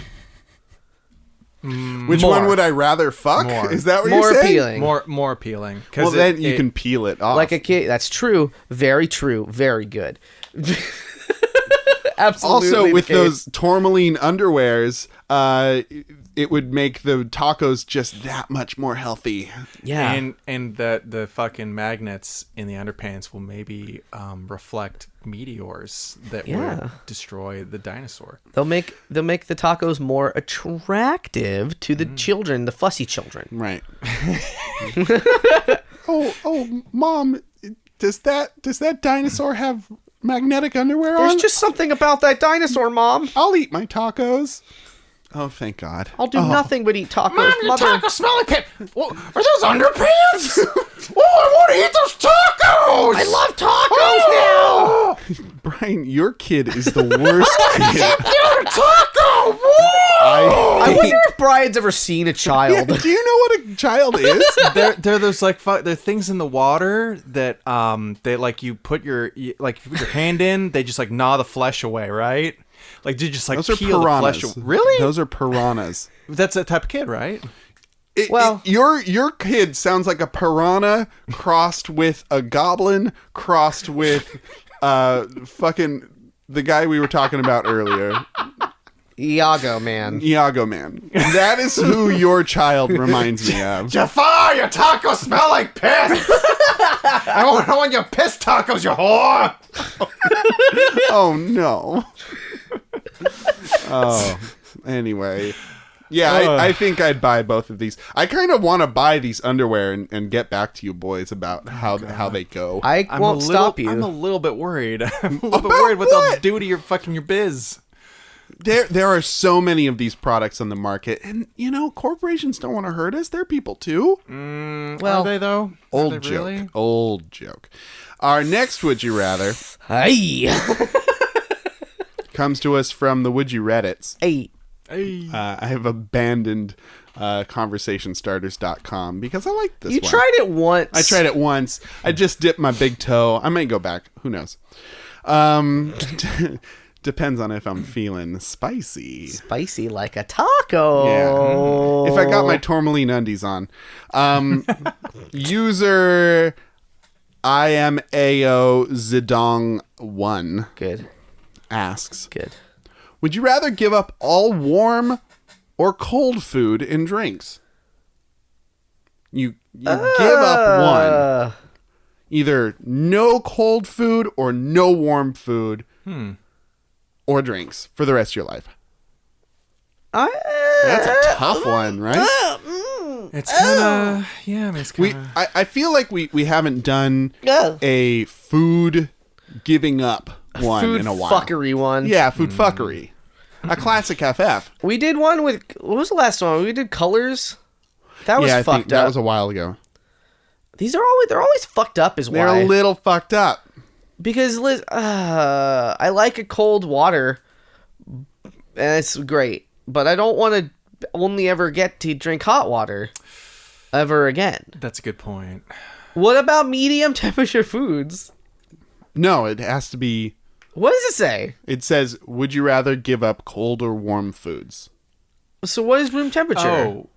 Which More. one would I rather fuck? More. Is that what More you're saying? appealing. More appealing. Well, then you can peel it off. Like a kid. That's true. Very true. Very good. Absolutely. Also, the with case. those tourmaline underwears, it would make the tacos just that much more healthy. Yeah. And the fucking magnets in the underpants will maybe reflect meteors that Yeah. would destroy the dinosaur. They'll make the tacos more attractive to the children, the fussy children. Right. oh, Mom, does that dinosaur have magnetic underwear on? There's just something about that dinosaur, Mom. I'll eat my tacos. Oh, thank God. I'll do nothing but eat tacos. Mom, your Mother. tacos smell like pit. Are those underpants? Oh, I want to eat those tacos. I love tacos now. Brian, your kid is the worst kid. Taco. I wonder if Brian's ever seen a child. Do you know what a child is? They're those like they're things in the water that they like you put your hand in, they just like gnaw the flesh away, right? Like you just like Those are peel piranhas. the flesh away. Really? Those are piranhas. That's that type of kid, right? Well- your kid sounds like a piranha crossed with a goblin crossed with fucking the guy we were talking about earlier, Iago, man. Iago Man. That is who your child reminds me of. Jafar, your tacos smell like piss. I want your piss tacos, you whore. Oh no. Oh, anyway. Yeah, I think I'd buy both of these. I kind of want to buy these underwear and get back to you boys about how they go. I won't stop you. I'm a little bit worried. I'm a little bit worried what they'll do to your biz. There are so many of these products on the market, and corporations don't want to hurt us. They're people too. Well, Are they though? Old Are they joke. really? Old joke. Our next Would You Rather hey. comes to us from the Would You Reddits. Hey. Hey. I have abandoned conversationstarters.com because I like this You one. tried it once. I tried it once. I just dipped my big toe. I might go back. Who knows? Depends on if I'm feeling spicy. Spicy like a taco. Yeah. If I got my tourmaline undies on. User I am AO Zedong 1 Good. asks, Good. would you rather give up all warm or cold food and drinks? You give up one. Either no cold food or no warm food or drinks for the rest of your life. That's a tough one, right? It's kind of yeah. I mean, it's kind of. I feel like we haven't done a food giving up one Food in a while. fuckery one. Yeah, food fuckery. A classic FF. We did one with, what was the last one? We did colors. That was I think fucked that up. was a while ago. They're always fucked up is They're why. a little fucked up. Because Liz, I like a cold water, and it's great, but I don't want to only ever get to drink hot water ever again. That's a good point. What about medium temperature foods? No, it has to be. What does it say? It says, would you rather give up cold or warm foods? So what is room temperature? Oh,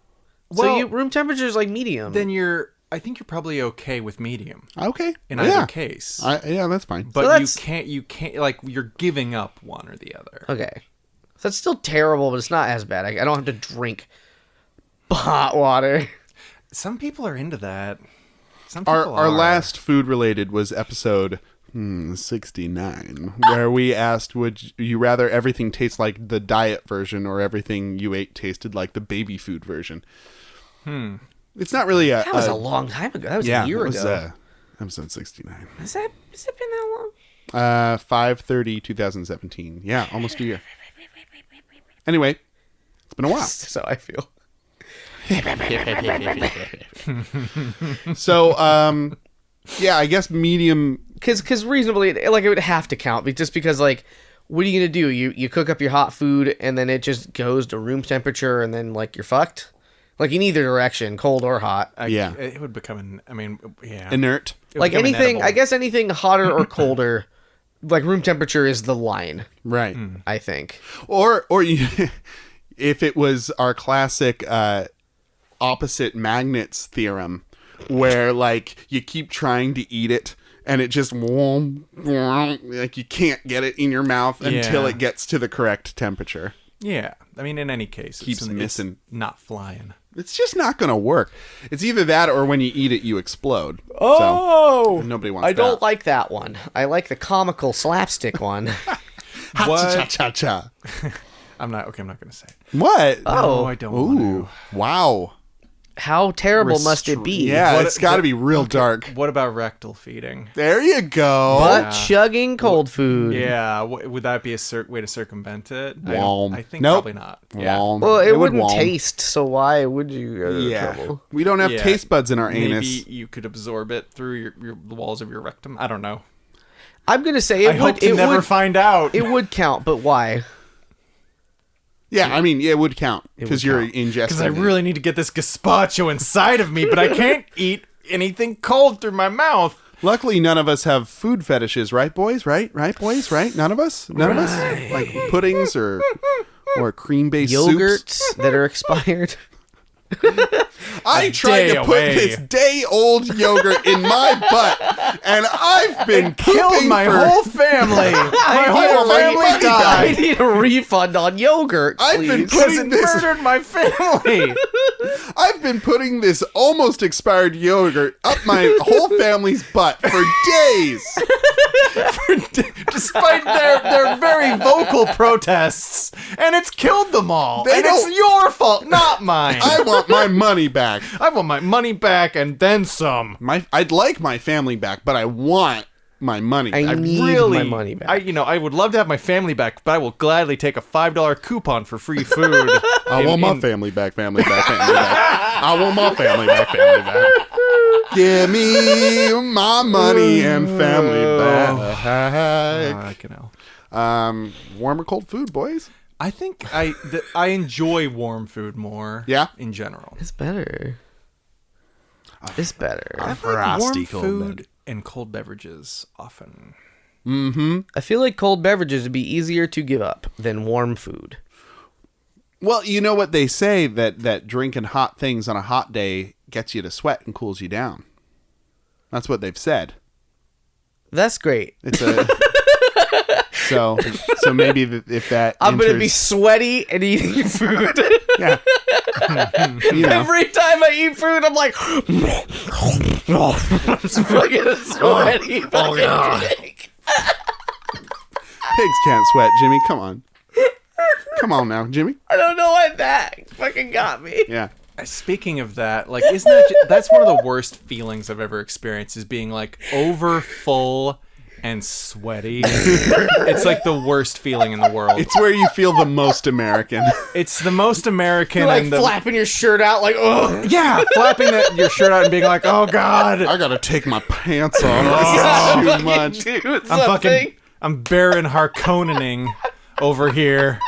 So room temperature is like medium. then I think you're probably okay with medium Okay. in either case. Yeah, that's fine. But you can't like you're giving up one or the other. Okay. So that's still terrible, but it's not as bad. I don't have to drink hot water. Some people are into that. Some people Our are. last food related was episode 69, where we asked, would you rather everything taste like the diet version or everything you ate tasted like the baby food version? It's not really a... That was a long time ago. That was a year was, ago. episode 69. Has it been that long? 5/30/2017. Yeah, almost a year. Anyway, it's been a while. So I feel. So, yeah, I guess medium... Because reasonably, like, it would have to count. Just because, like, what are you going to do? You cook up your hot food, and then it just goes to room temperature, and then, like, you're fucked? Like, in either direction, cold or hot. Yeah. It would become yeah. Inert. It would Like, become anything, inedible. I guess anything hotter or colder, like, room temperature is the line, Right. I think. Or you, if it was our classic opposite magnets theorem, where like you keep trying to eat it and it just like you can't get it in your mouth until Yeah. it gets to the correct temperature. Yeah. I mean, in any case, Keeps missing. It's not flying. It's just not going to work. It's either that or when you eat it, you explode. Oh! So, nobody wants I don't that. like that one. I like the comical slapstick one. What? Cha-cha-cha-cha. I'm not going to say it. What? Oh. I don't want Ooh. Wow. How terrible must it be? Yeah, What- it's got to be real dark. to. What about rectal feeding? There you go. But chugging cold food. Yeah. Would that be a way to circumvent it? Womp. I think Nope. probably not. Yeah. Womp. Well, it would wouldn't womp. taste, so why would you go to Yeah. trouble? We don't have Yeah. taste buds in our Maybe anus. you could absorb it through the walls of your rectum. I don't know. I'm gonna say I hope to it never would find out. it would count, but why? Yeah, I mean, it would count because would you're count. ingesting. Because I it. really need to get this gazpacho inside of me, but I can't eat anything cold through my mouth. Luckily, none of us have food fetishes, right, boys? Right, boys? Right? None of us. None of us. Like puddings or cream-based Yogurts soups. that are expired. I tried day to put away. this day-old yogurt in my butt, and I've been Killed pooping my for- whole family. My whole family money I died. need a refund on yogurt, I've been please. Because putting it this. murdered my family. I've been putting this almost expired yogurt up my whole family's butt for days. Despite their very vocal protests. And it's killed them all. They And it's don't- your fault, not mine. I want my money back. I want my money back and then some. I'd like my family back, but I want my money back. I need Really, my money back. I would love to have my family back, but I will gladly take a $5 coupon for free food. I want my family back, family back, family back. I want my family back, family back. Give me my money and family back. Warm or cold food, boys? I think I enjoy warm food more. Yeah? in general. It's better. It's better. I like warm food and cold beverages often. I feel like cold beverages would be easier to give up than warm food. Well, you know what they say, that drinking hot things on a hot day gets you to sweat and cools you down. That's what they've said. That's great. It's a so maybe if that I'm gonna be enters- sweaty and eating food. yeah. You know. Every time I eat food, I'm like, it's fucking sweaty. Oh, God. Pigs can't sweat, Jimmy. Come on. Come on now, Jimmy. I don't know why that fucking got me. Yeah. Speaking of that, like, isn't that that's one of the worst feelings I've ever experienced, is being like over full and sweaty. It's like the worst feeling in the world. It's where you feel the most American. It's the most American. You're like and the, flapping your shirt out, like, oh. yeah, flapping your shirt out and being like, oh God, I gotta take my pants off. This is too much. I'm Baron Harkonnening over here.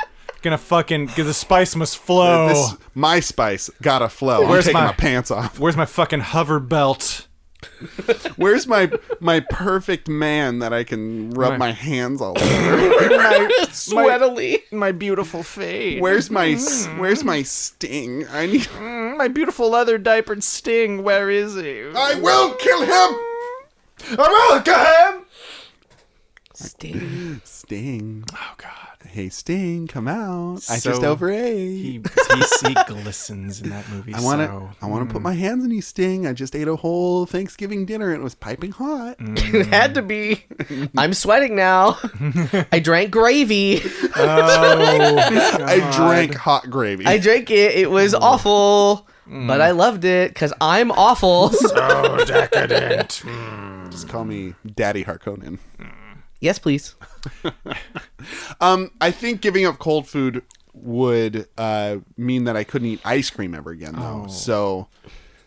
Gonna fucking, cause the spice must flow. My spice gotta flow. I'm Where's taking my- my pants off. Where's my fucking hover belt? Where's my perfect man that I can rub Right. my hands all over? Sweatily. My beautiful face. Where's my sting? I need. My beautiful leather diapered Sting? Where is he? I will kill him. I will kill him. Sting. Oh God. Hey, Sting, come out. I So just overate. He glistens in that movie. I want to put my hands on you, Sting. I just ate a whole Thanksgiving dinner and it was piping hot. It had to be. I'm sweating now. I drank gravy. I drank hot gravy. I drank it. It was awful, but I loved it because I'm awful. So decadent. Just call me Daddy Harkonnen. Yes, please. I think giving up cold food would mean that I couldn't eat ice cream ever again, though. So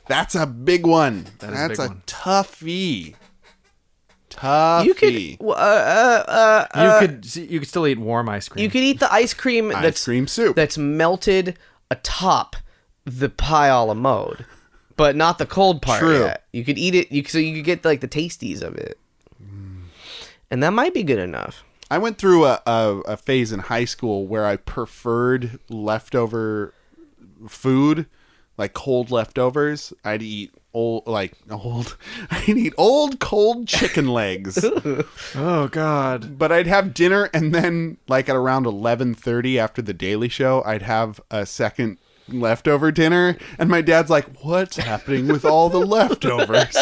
that's a big one. That's a toughie. You could. You could still eat warm ice cream. You could eat the ice cream Ice cream soup. that's melted atop the pie a la mode, but not the cold part True. yet. You could eat it. So you could get like the tasties of it, and that might be good enough. I went through a phase in high school where I preferred leftover food, like cold leftovers. I'd eat old cold chicken legs. Oh God. But I'd have dinner and then like at around 11:30 after the Daily Show, I'd have a second leftover dinner, and my dad's like, "What's happening with all the leftovers?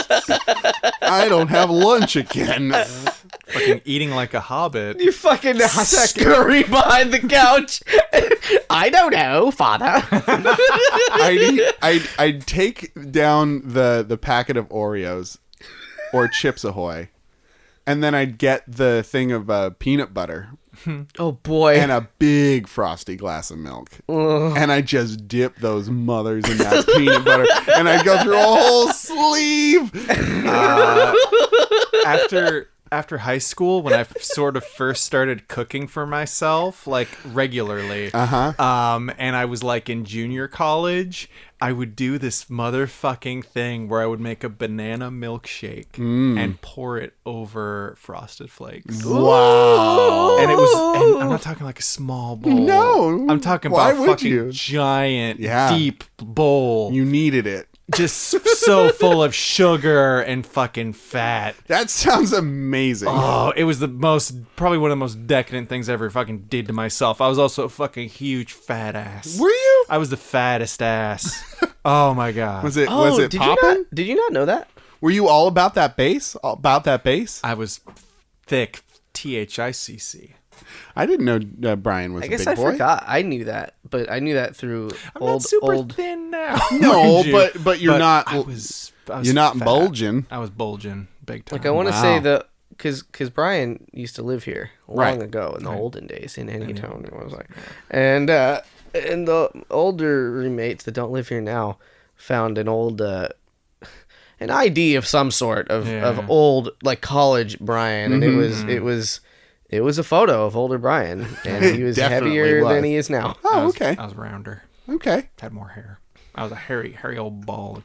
I don't have lunch again." Fucking eating like a hobbit. You fucking scurry behind the couch. I don't know, Father. I'd take down the packet of Oreos or Chips Ahoy, and then I'd get the thing of peanut butter Oh boy. and a big frosty glass of milk, and I just dip those mothers in that peanut butter, and I'd go through a whole sleeve. After high school, when I sort of first started cooking for myself, like regularly, and I was like in junior college, I would do this motherfucking thing where I would make a banana milkshake and pour it over Frosted Flakes. Wow. And and I'm not talking like a small bowl. No. I'm talking Why about would fucking you? giant, Yeah. deep bowl. You needed it. Just so full of sugar and fucking fat. That sounds amazing. Oh, it was probably one of the most decadent things I ever fucking did to myself. I was also a fucking huge fat ass. Were you? I was the fattest ass. Oh my God. Was it did popping? Did you not know that? Were you all about that bass? All about that bass? I was thick. THICC. I didn't know Brian was I a guess big I boy. forgot. I knew that, but I knew that through I'm not super thin now. No, mind you. but you're not. I was You're not fat. bulging. I was bulging big time. Like I want to Wow. say that because Brian used to live here long Right. ago in the olden days in Anytown. It was like, and the older roommates that don't live here now found an old an ID of some sort of old like college Brian, and it was a photo of older Brian, and he was Definitely heavier was. than he is now. Oh, okay. I was rounder. Okay. Had more hair. I was a hairy old ball.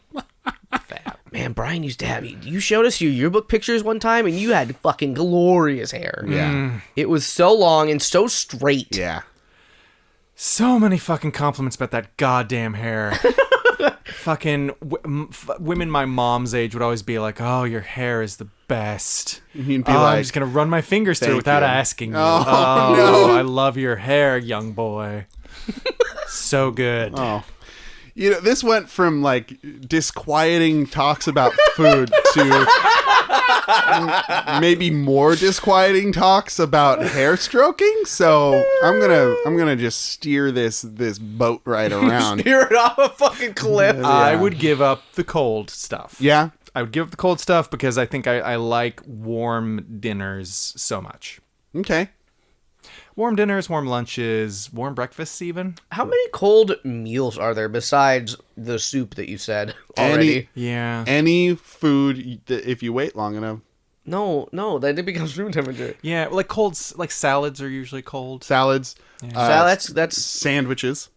Fat. Man, Brian used to have you showed us your yearbook pictures one time, and you had fucking glorious hair. Yeah. It was so long and so straight. Yeah. So many fucking compliments about that goddamn hair. Fucking women my mom's age would always be like, "Oh, your hair is the best." You'd be I'm like, just gonna run my fingers through "Thank without you." asking you. Oh, no. I love your hair, young boy. So good. oh. You know, this went from like disquieting talks about food to maybe more disquieting talks about hair stroking. So I'm gonna just steer this boat right around. Steer it off a fucking cliff. I would give up the cold stuff. Yeah. I would give up the cold stuff because I think I like warm dinners so much. Okay. Warm dinners, warm lunches, warm breakfasts even. How many cold meals are there besides the soup that you said already? Yeah. Any food that if you wait long enough. No, then it becomes room temperature. Yeah, like like salads are usually cold. Salads. So that's Sandwiches.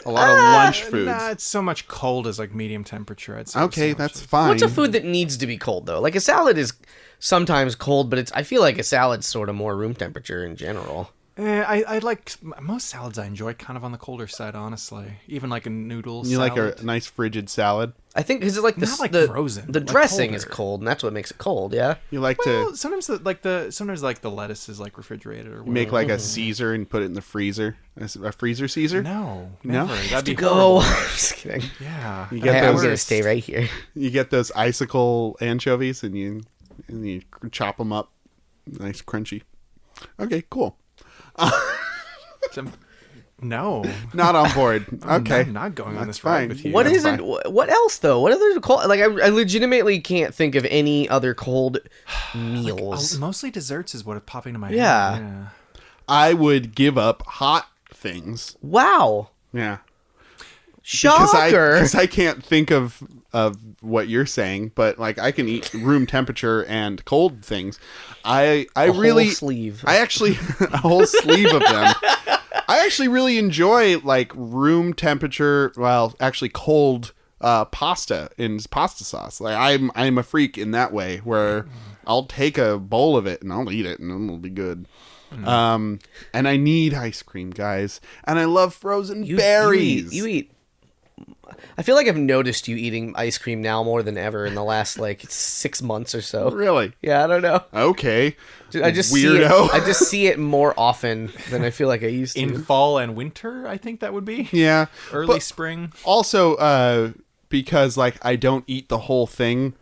A lot of lunch foods. Nah, it's so much cold as like medium temperature. I'd say. Okay, that's fine. what's a food that needs to be cold though? Like a salad is sometimes cold, but I feel like a salad's sort of more room temperature in general. I like most salads I enjoy kind of on the colder side, honestly. Even like a noodle You salad. like a nice frigid salad? I think because it's like Not like the frozen, the like dressing colder. is cold, and that's what makes it cold. Yeah. You like Well, to sometimes the lettuce is like refrigerated or whatever. make like a Caesar and put it in the freezer? A freezer Caesar? No, No? never. That'd be Go. horrible. Just kidding. Yeah. You get Hey, I'm those. gonna stay right here. You get those icicle anchovies and you chop them up, nice crunchy. Okay, cool. No. Not on board. Okay, I'm not going on That's this ride fine. with you. What That's is it? fine. What else though? What other cold? Like I legitimately can't think of any other cold meals. Mostly desserts is what is popping to my Yeah. head. Yeah. I would give up hot things. Wow. Yeah. Shocker. Because I can't think of what you're saying, but like I can eat room temperature and cold things. I really whole sleeve. I actually a whole sleeve of them. I actually really enjoy like room temperature, well, actually cold pasta in pasta sauce. Like I'm a freak in that way where I'll take a bowl of it and I'll eat it and it'll be good. And I need ice cream, guys, and I love frozen berries. You eat. I feel like I've noticed you eating ice cream now more than ever in the last like 6 months or so. Really? Yeah, I don't know. Okay. I just Weirdo. See it, I just see it more often than I feel like I used to. In fall and winter, I think that would be. Yeah. Early But spring. also, because like I don't eat the whole thing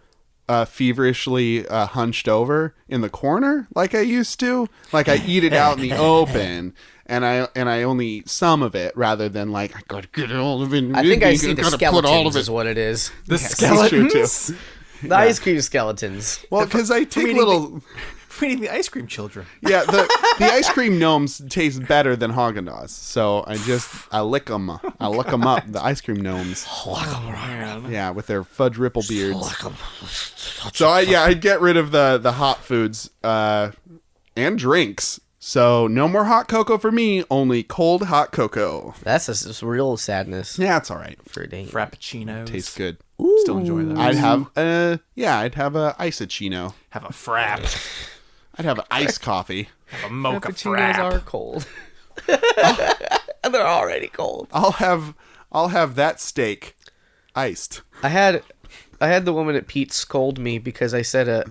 feverishly hunched over in the corner like I used to. Like I eat it out in the open. And I only eat some of it rather than like I gotta get all of it. I think I see the gotta put all of skeletons it. is what it is. The Yes, that's true, too. skeletons. The ice cream skeletons. Well, because I take Feeding little. Feeding the ice cream children. Yeah, the ice cream gnomes taste better than Haagen-Dazs, so I lick them. I lick them up. The ice cream gnomes. Yeah, with their fudge ripple beards. So I'd get rid of the hot foods and drinks. So no more hot cocoa for me. Only cold hot cocoa. That's a real sadness Yeah, it's all right. for a day. Frappuccinos. Tastes good. Still enjoy those. I'd have I'd have a icacino. Have a frap. I'd have an iced coffee. Have a mocha Frappuccinos frap. are cold. And they're already cold. I'll have that steak iced. I had the woman at Pete's scold me because I said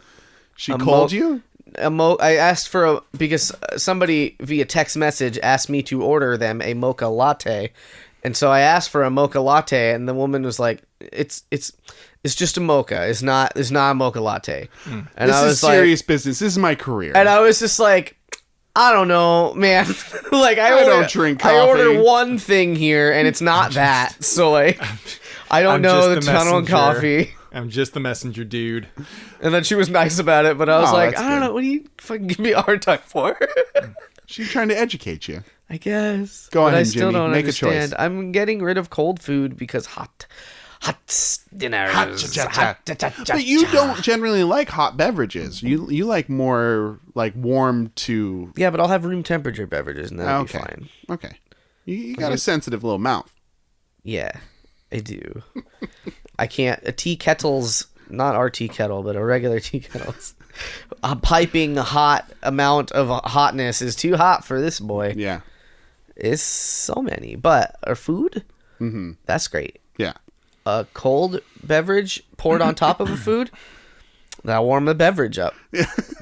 She A called mo- you? I asked for because somebody via text message asked me to order them a mocha latte, and so I asked for a mocha latte, and the woman was like, "It's just a mocha. It's not a mocha latte." And This I was is serious like, business. This is my career. and I was just like, I don't know, man. Like I don't drink I order coffee. one thing here, and it's not that. So like, I don't I'm know just the the tunnel and messenger. coffee. I'm just the messenger, dude. And then she was nice about it, but I was Oh, like, that's I don't good. know. What do you fucking give me a hard time for? She's trying to educate you. I guess. Go but I ahead, still Jimmy. don't Make a understand. choice. I'm getting rid of cold food because hot dinners. But you don't generally like hot beverages. You like more like warm to. Yeah, but I'll have room temperature beverages, and that'll Okay. be fine. Okay. You got a sensitive little mouth. Yeah, I do. I can't. A tea kettle's not our tea kettle, but a regular tea kettle's a piping hot amount of hotness is too hot for this boy. Yeah. It's so many, but our food, that's great. Yeah. A cold beverage poured on top of a food, that'll warm the beverage up.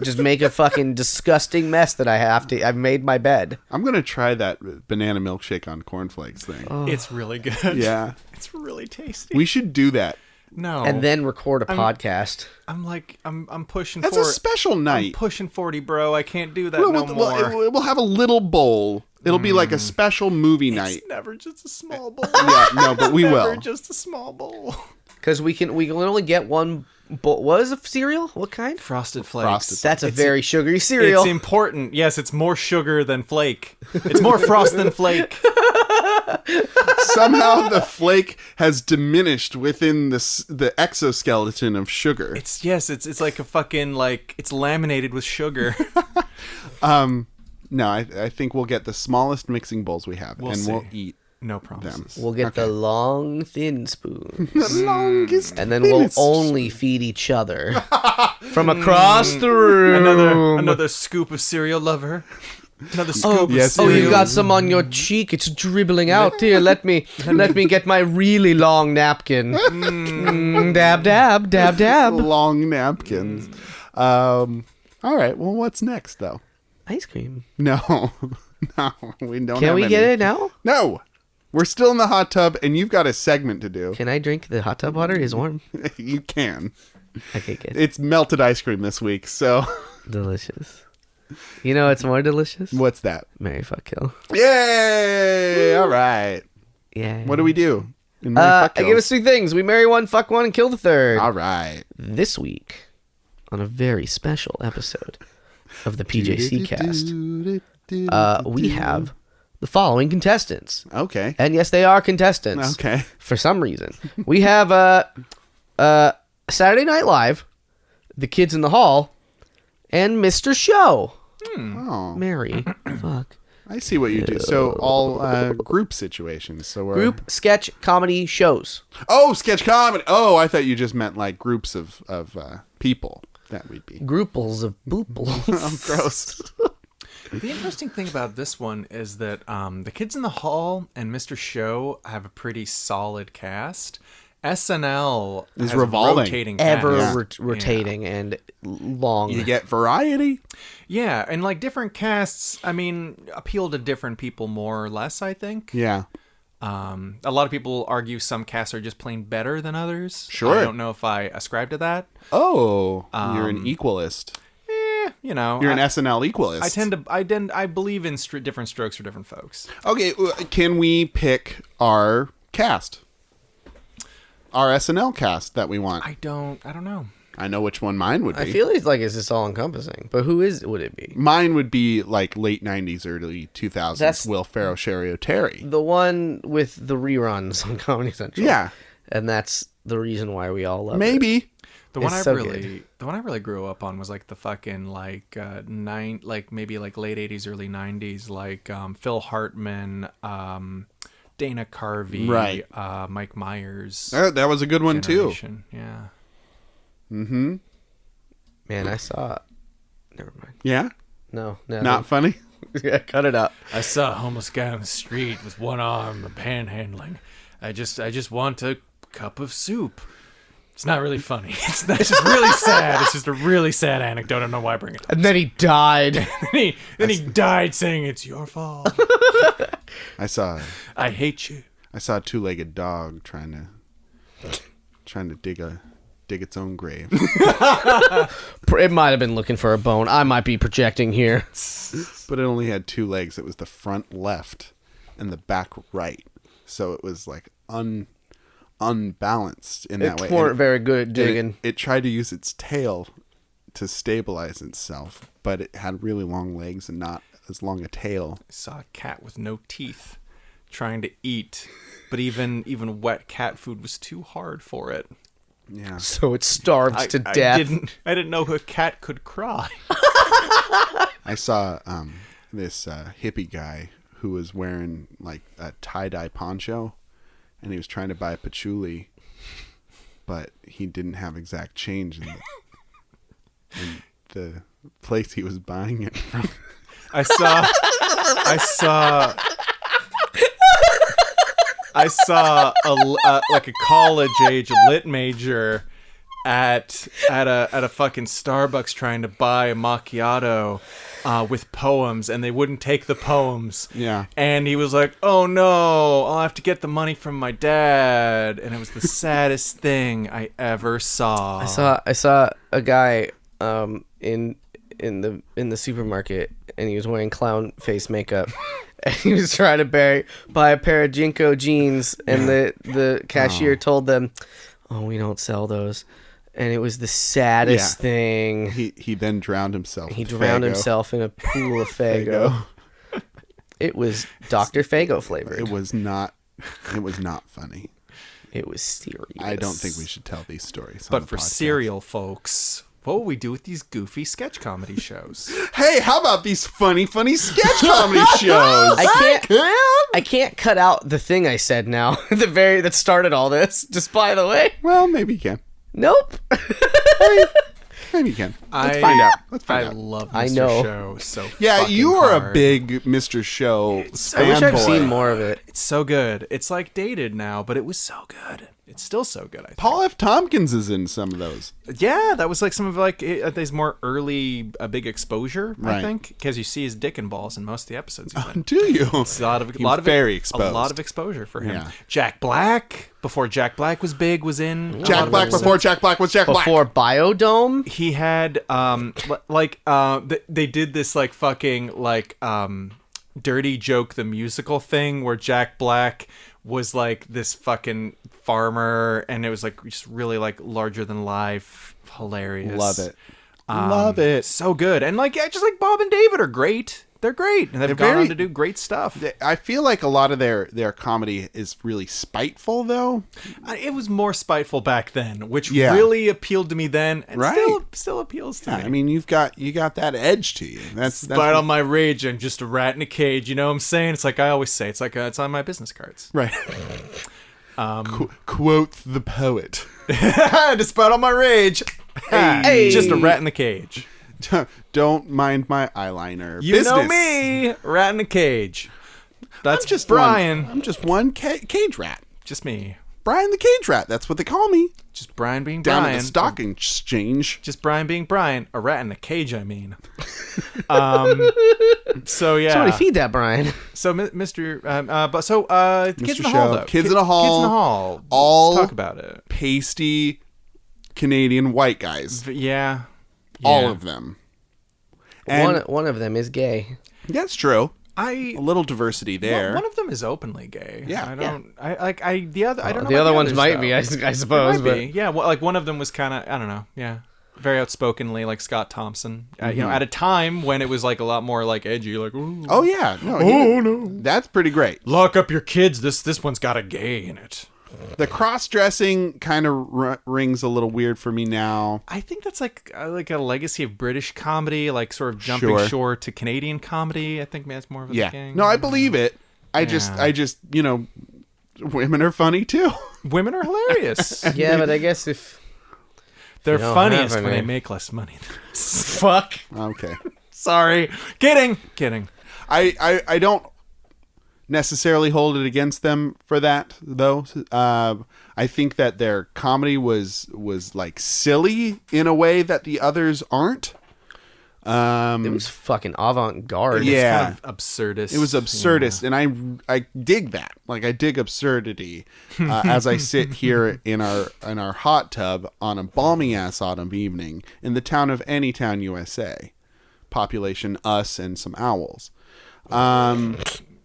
Just make a fucking disgusting mess that I've made my bed. I'm gonna try that banana milkshake on cornflakes thing. It's really good. Yeah. It's really tasty. We should do that. No. And then record a podcast. I'm pushing That's 40. a special I'm night. pushing 40, bro. I can't do that We'll, no more. we'll have a little bowl. It'll be like a special movie night. It's never just a small bowl. Yeah, no, but we Never will. just a small bowl. Because we can only get one bowl. What is a cereal? What kind? Frosted Flakes. Frosted. That's a very sugary cereal. It's important. Yes, it's more sugar than flake. It's more frost than flake. Somehow the flake has diminished within the exoskeleton of sugar. It's like a fucking it's laminated with sugar. No, I think we'll get the smallest mixing bowls we have, We'll and see. we'll eat No promises. We'll get the long, thin spoon. the longest. And then we'll thinnest only feed each other from across the room. Another scoop of cereal lover. Another scoop. yes, Oh, you you got do. some on your cheek. It's dribbling out. Here, let me get my really long napkin. Dab, dab, dab, dab. Long napkins. All right. Well, what's next, though? Ice cream. No. No, we don't Can have we any. get it now? No. We're still in the hot tub, and you've got a segment to do. Can I drink the hot tub water? It's warm. You can. Okay, good. It's melted ice cream this week, so... Delicious. You know what's more delicious? What's that? Marry, fuck, kill. Yay! All right. Yeah. What do we do? in Marry, Fuck, I give Kills? us 3 things. We marry one, fuck one, and kill the third. All right. This week, on a very special episode of the PJC cast, we have the following contestants. Okay. And yes, they are contestants. Okay. For some reason. We have Saturday Night Live, The Kids in the Hall, and Mr. Show. Oh, Marry, fuck. I see what you do. So all group situations. So we're Group sketch comedy shows. Oh, sketch comedy. Oh, I thought you just meant like groups of people. That would be. Grouples of booples. Oh, gross. The interesting thing about this one is that the Kids in the Hall and Mr. Show have a pretty solid cast. SNL Is has revolving. a rotating cast. Ever rotating and long. You get variety. Yeah, and like different casts, I mean, appeal to different people more or less, I think. Yeah. A lot of people argue some casts are just plain better than others. Sure. I don't know if I ascribe to that. Oh, you're an equalist. You know, You're an SNL equalist. I believe in different strokes for different folks. Okay, can we pick our cast? Our SNL cast that we want. I don't know. I know which one mine would be. I feel it's just all encompassing. But who would it be? Mine would be like late 90s, early 2000s. That's- Will Ferrell, Sherry O'Terry. The one with the reruns on Comedy Central. Yeah. And that's the reason why we all love it. Maybe. The one It's I so really, the one I really grew up on was like the fucking like maybe like late 80s, early 90s, like Phil Hartman, Dana Carvey, Right. Mike Myers. That was a good one too. generation. Yeah. Mm-hmm. Man, I saw... Never mind. Yeah? No. Not funny? Yeah, cut it out. I saw a homeless guy on the street with one arm panhandling. I just want a cup of soup. It's not really funny. It's just really sad. It's just a really sad anecdote. I don't know why I bring it up. And then he died. Then he died saying it's your fault. I saw I hate you. a two-legged dog trying to dig its own grave. It might have been looking for a bone. I might be projecting here. But it only had 2 legs. It was the front left and the back right. So it was like unbalanced in that way. It weren't And very good at digging. It tried to use its tail to stabilize itself, but it had really long legs and not as long a tail. I saw a cat with no teeth trying to eat, but even wet cat food was too hard for it. Yeah. So it starved to death. I didn't know a cat could cry. I saw this hippie guy who was wearing like a tie-dye poncho, and he was trying to buy patchouli, but he didn't have exact change in the place he was buying it from. I saw like a college age lit major at a fucking Starbucks trying to buy a macchiato with poems, and they wouldn't take the poems. Yeah. And he was like, "Oh no, I'll have to get the money from my dad." And it was the saddest thing I ever saw. I saw a guy in the supermarket, and he was wearing clown face makeup. And he was trying to buy a pair of Jinko jeans, and the cashier told them, "Oh, we don't sell those." And it was the saddest thing. He then drowned himself. He with drowned Faygo. himself in a pool of Faygo. It was Dr. Faygo flavored. It was not funny. It was serious. I don't think we should tell these stories. on But the for podcast. serial folks, what will we do with these goofy sketch comedy shows? Hey, how about these funny sketch comedy shows? I can't cut out the thing I said now. That started all this. Just by the way. Well, maybe you can. Nope. Maybe you can. Let's find out. Let's find I out. love Mr. I know. Show so Yeah, fucking you are hard. a big Mr. Show I wish I'd fanboy. seen more of it. It's so good. It's like dated now, but it was so good. It's still so good, I think. Paul F. Tompkins is in some of those. Yeah, that was like some of like his more early big exposure, I Right. think, because you see his dick and balls in most of the episodes he's in. Do you? It's a lot of very exposed. a lot of exposure for him. Yeah. Jack Black, before Jack Black was big, was in a lot Jack of Black episodes. before Jack Black was Jack Black. Before Biodome? He had they did this like fucking like Dirty Joke the musical thing where Jack Black was like this fucking farmer, and it was like just really like larger than life, hilarious. Love it. Love it. So good. And like, yeah, just like Bob and David are great. They're great, and they've gone on to do great stuff. I feel like a lot of their comedy is really spiteful, though. It was more spiteful back then, which Yeah. really appealed to me then, and Right. still appeals to Yeah, me. I mean, you got that edge to you. That's Spite on my rage, I'm just a rat in a cage. You know what I'm saying? It's like I always say. It's like it's on my business cards. right. Quote the poet. Despite all my rage, Hey. just a rat in a cage. Don't mind my eyeliner. You Business. know me, rat in a cage. That's I'm just Brian. I'm just one cage rat. Just me. Brian the Cage Rat. That's what they call me. Just Brian being Down Brian. at the stock exchange. Just Brian being Brian. A rat in a cage, I mean. So yeah. Somebody feed that, Brian. So Mr. Kids in the Show. Hall though. Kids in the Hall. Kids in the Hall. All- Let's talk about it. Pasty Canadian white guys. Yeah. All Yeah. of them. And One of them is gay. that's true. I A little diversity there. One of them is openly gay. Yeah. I don't. I like. I the other. I don't know. The about other ones others, might though. be, I suppose. Might But be. Yeah. Well, like one of them was kind of. I don't know. Yeah. Very outspokenly, like Scott Thompson. You know, at a time when it was like a lot more like edgy, like. Ooh, Oh yeah. No. no. That's pretty great. Lock up your kids. This one's got a gay in it. The cross-dressing kind of rings a little weird for me now. I think that's like a legacy of British comedy, like sort of jumping Sure. shore to Canadian comedy. I think that's more of a Yeah. thing. No, I believe it. I Yeah. just, women are funny too. Women are hilarious. yeah, but I guess if They're don't funniest have when they any. make less money. fuck. Okay. Sorry, kidding. I don't necessarily hold it against them for that though. I think that their comedy was like silly in a way that the others aren't. It was fucking avant-garde. Yeah. Kind of absurdist. It was absurdist, and I dig that. Like I dig absurdity as I sit here in our hot tub on a balmy ass autumn evening in the town of Anytown, USA. Population us and some owls.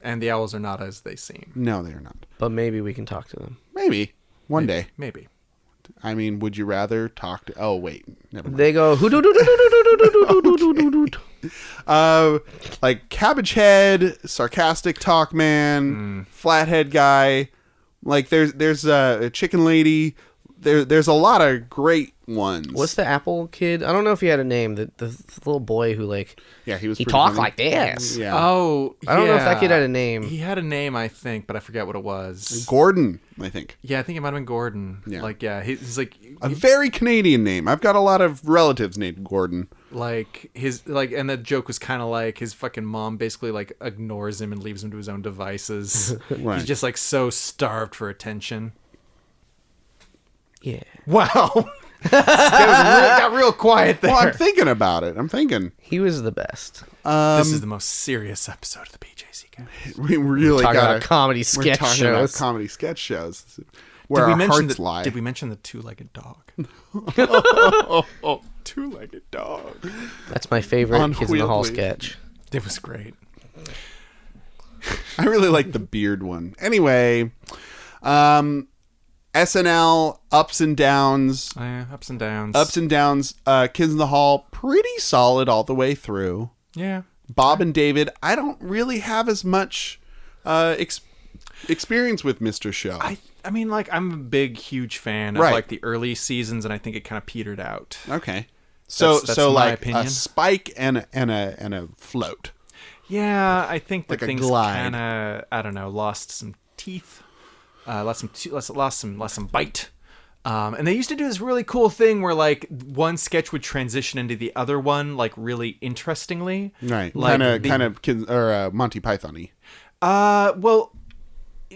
And the owls are not as they seem. No, they are not. But maybe we can talk to them. Maybe one day. Maybe. I mean, would you rather talk to? Oh wait, never mind. They go Like Cabbage Head, Sarcastic Talk Man, Flathead Guy. Like there's a Chicken Lady. There's a lot of great ones. What's the Apple kid? I don't know if he had a name. The little boy who like Yeah, he was. he pretty talked funny. like this. Yeah. Oh, I don't know if that kid had a name. He had a name, I think, but I forget what it was. Gordon, I think. Yeah, I think it might have been Gordon. Yeah. Like, yeah, he's like, A very Canadian name. I've got a lot of relatives named Gordon. like his like, and that joke was kind of like his fucking mom basically like ignores him and leaves him to his own devices. Right. He's just like so starved for attention. Yeah. Wow. got real quiet there. Well, I'm thinking about it. I'm thinking. He was the best. This is the most serious episode of the PJC guys. We really Talking got about comedy We're sketch talking about shows. comedy sketch shows. Where our mention hearts lie. Did we mention the two-legged dog? Two-legged dog. That's my favorite On Kids in the Hall wheeled sketch. It was great. I really like the beard one. Anyway, SNL ups and downs. Oh, yeah, ups and downs. Ups and downs. Kids in the Hall pretty solid all the way through. Yeah. Bob and David, I don't really have as much experience with Mr. Show. I mean, like, I'm a big, huge fan of Right. like the early seasons, and I think it kind of petered out. Okay. So That's so my like opinion. a spike and a float. Yeah, I think that Like a things glide. kind of, I don't know, lost some teeth, lost some bite. And they used to do this really cool thing where like one sketch would transition into the other one like really interestingly. Right. Like Monty Python-y. Well,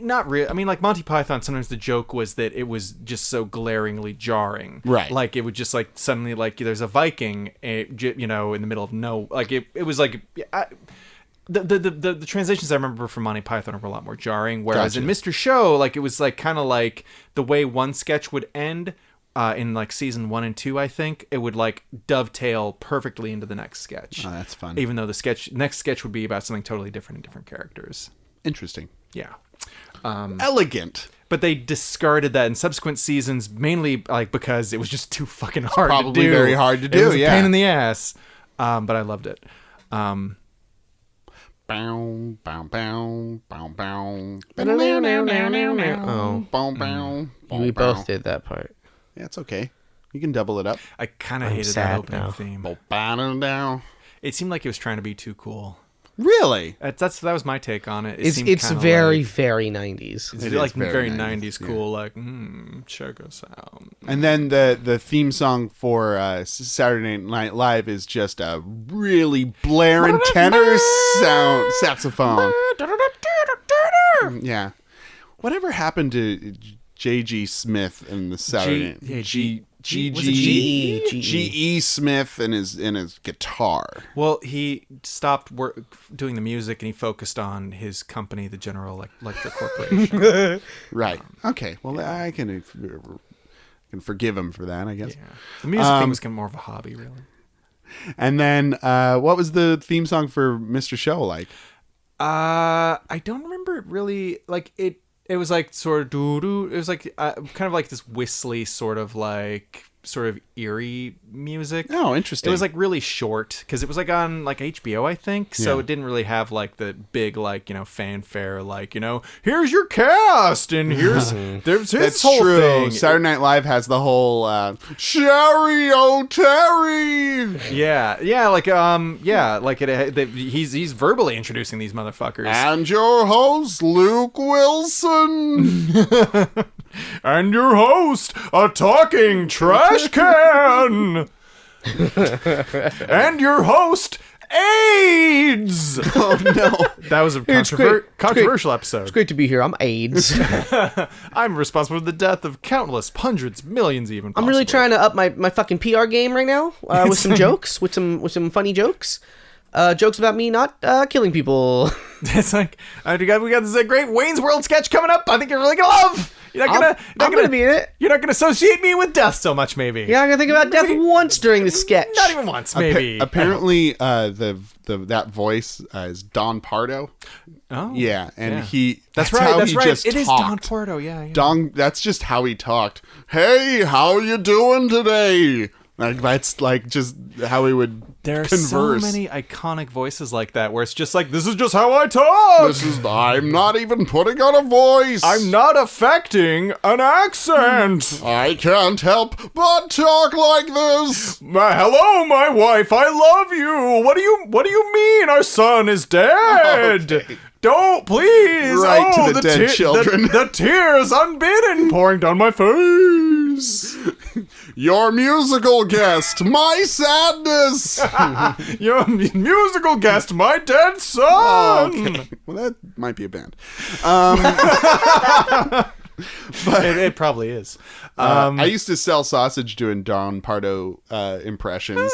not really. I mean, like Monty Python, sometimes the joke was that it was just so glaringly jarring. Right. Like it would just like suddenly like there's a Viking, in the middle of like it was like. The translations I remember from Monty Python were a lot more jarring, whereas Gotcha. in Mr. Show, like it was like kind of like the way one sketch would end in like season 1 and 2, I think it would like dovetail perfectly into the next sketch. Oh, that's fun. Even though the next sketch would be about something totally different and different characters. Interesting. Yeah. Elegant. But they discarded that in subsequent seasons, mainly like because it was just too fucking hard to do. Probably very hard to do, It was a yeah. pain in the ass. But I loved it. Bow, bow, bow, bow, bow. Oh, Bow, bow, we bow. both did that part. Yeah, it's okay. You can double it up. I kind of hated that sad opening now. theme. Bow, bow, down. It seemed like it was trying to be too cool. Really? That was my take on it. It's seemed it's kinda very like, very 90s. it's It like is very very 90s, 90s cool. Like, check us out. And then the theme song for Saturday Night Live is just a really blaring tenor sound saxophone. Yeah. Whatever happened to J.G. Smith and the Saturday G- yeah, G G was it G G- G.E. Smith and his guitar. Well, he stopped doing the music and he focused on his company, the General Electric Corporation. Right. Okay. Well, I can forgive him for that, I guess. Yeah. The music thing was kind of more of a hobby, really. And then what was the theme song for Mr. Show like? I don't remember it really. Like it was like sort of doo-doo. It was like kind of like this whistly sort of eerie music. Oh, interesting. It was like really short because it was like on like HBO, I think. So Yeah. it didn't really have like the big like fanfare like here's your cast and here's there's his That's whole true. thing. Saturday Night Live has the whole Sherry O'Terry Yeah, like he's verbally introducing these motherfuckers. and your host Luke Wilson. And your host, a talking trash can. And your host, AIDS. Oh no. That was a It's great. controversial episode. It's great to be here. I'm AIDS. I'm responsible for the death of countless, hundreds, millions even. I'm really possibly. trying to up my fucking PR game right now with some jokes, with some funny jokes. Jokes about me not killing people. It's like we got this great Wayne's World sketch coming up. I think you're really gonna love. You're not gonna be in it. You're not gonna associate me with death so much, maybe. You're not gonna think about death once during the sketch. Not even once, maybe. Apparently, that voice is Don Pardo. Oh, Yeah, and yeah. That's right. how That's he right. just It is Don talked. Porto. Yeah. That's just how he talked. Hey, how you doing today? Like that's like just how he would There are converse. so many iconic voices like that where it's just like, this is just how I talk. I'm not even putting on a voice. I'm not affecting an accent. I can't help but talk like this. Hello, my wife. I love you. What do you mean our son is dead? Okay. Don't please. Right to Oh, the dead children. The tears unbidden pouring down my face. Your musical guest, my sadness. Your musical guest, my dead son. Oh, okay. Well, that might be a band. It probably is. I used to sell sausage doing Don Pardo impressions.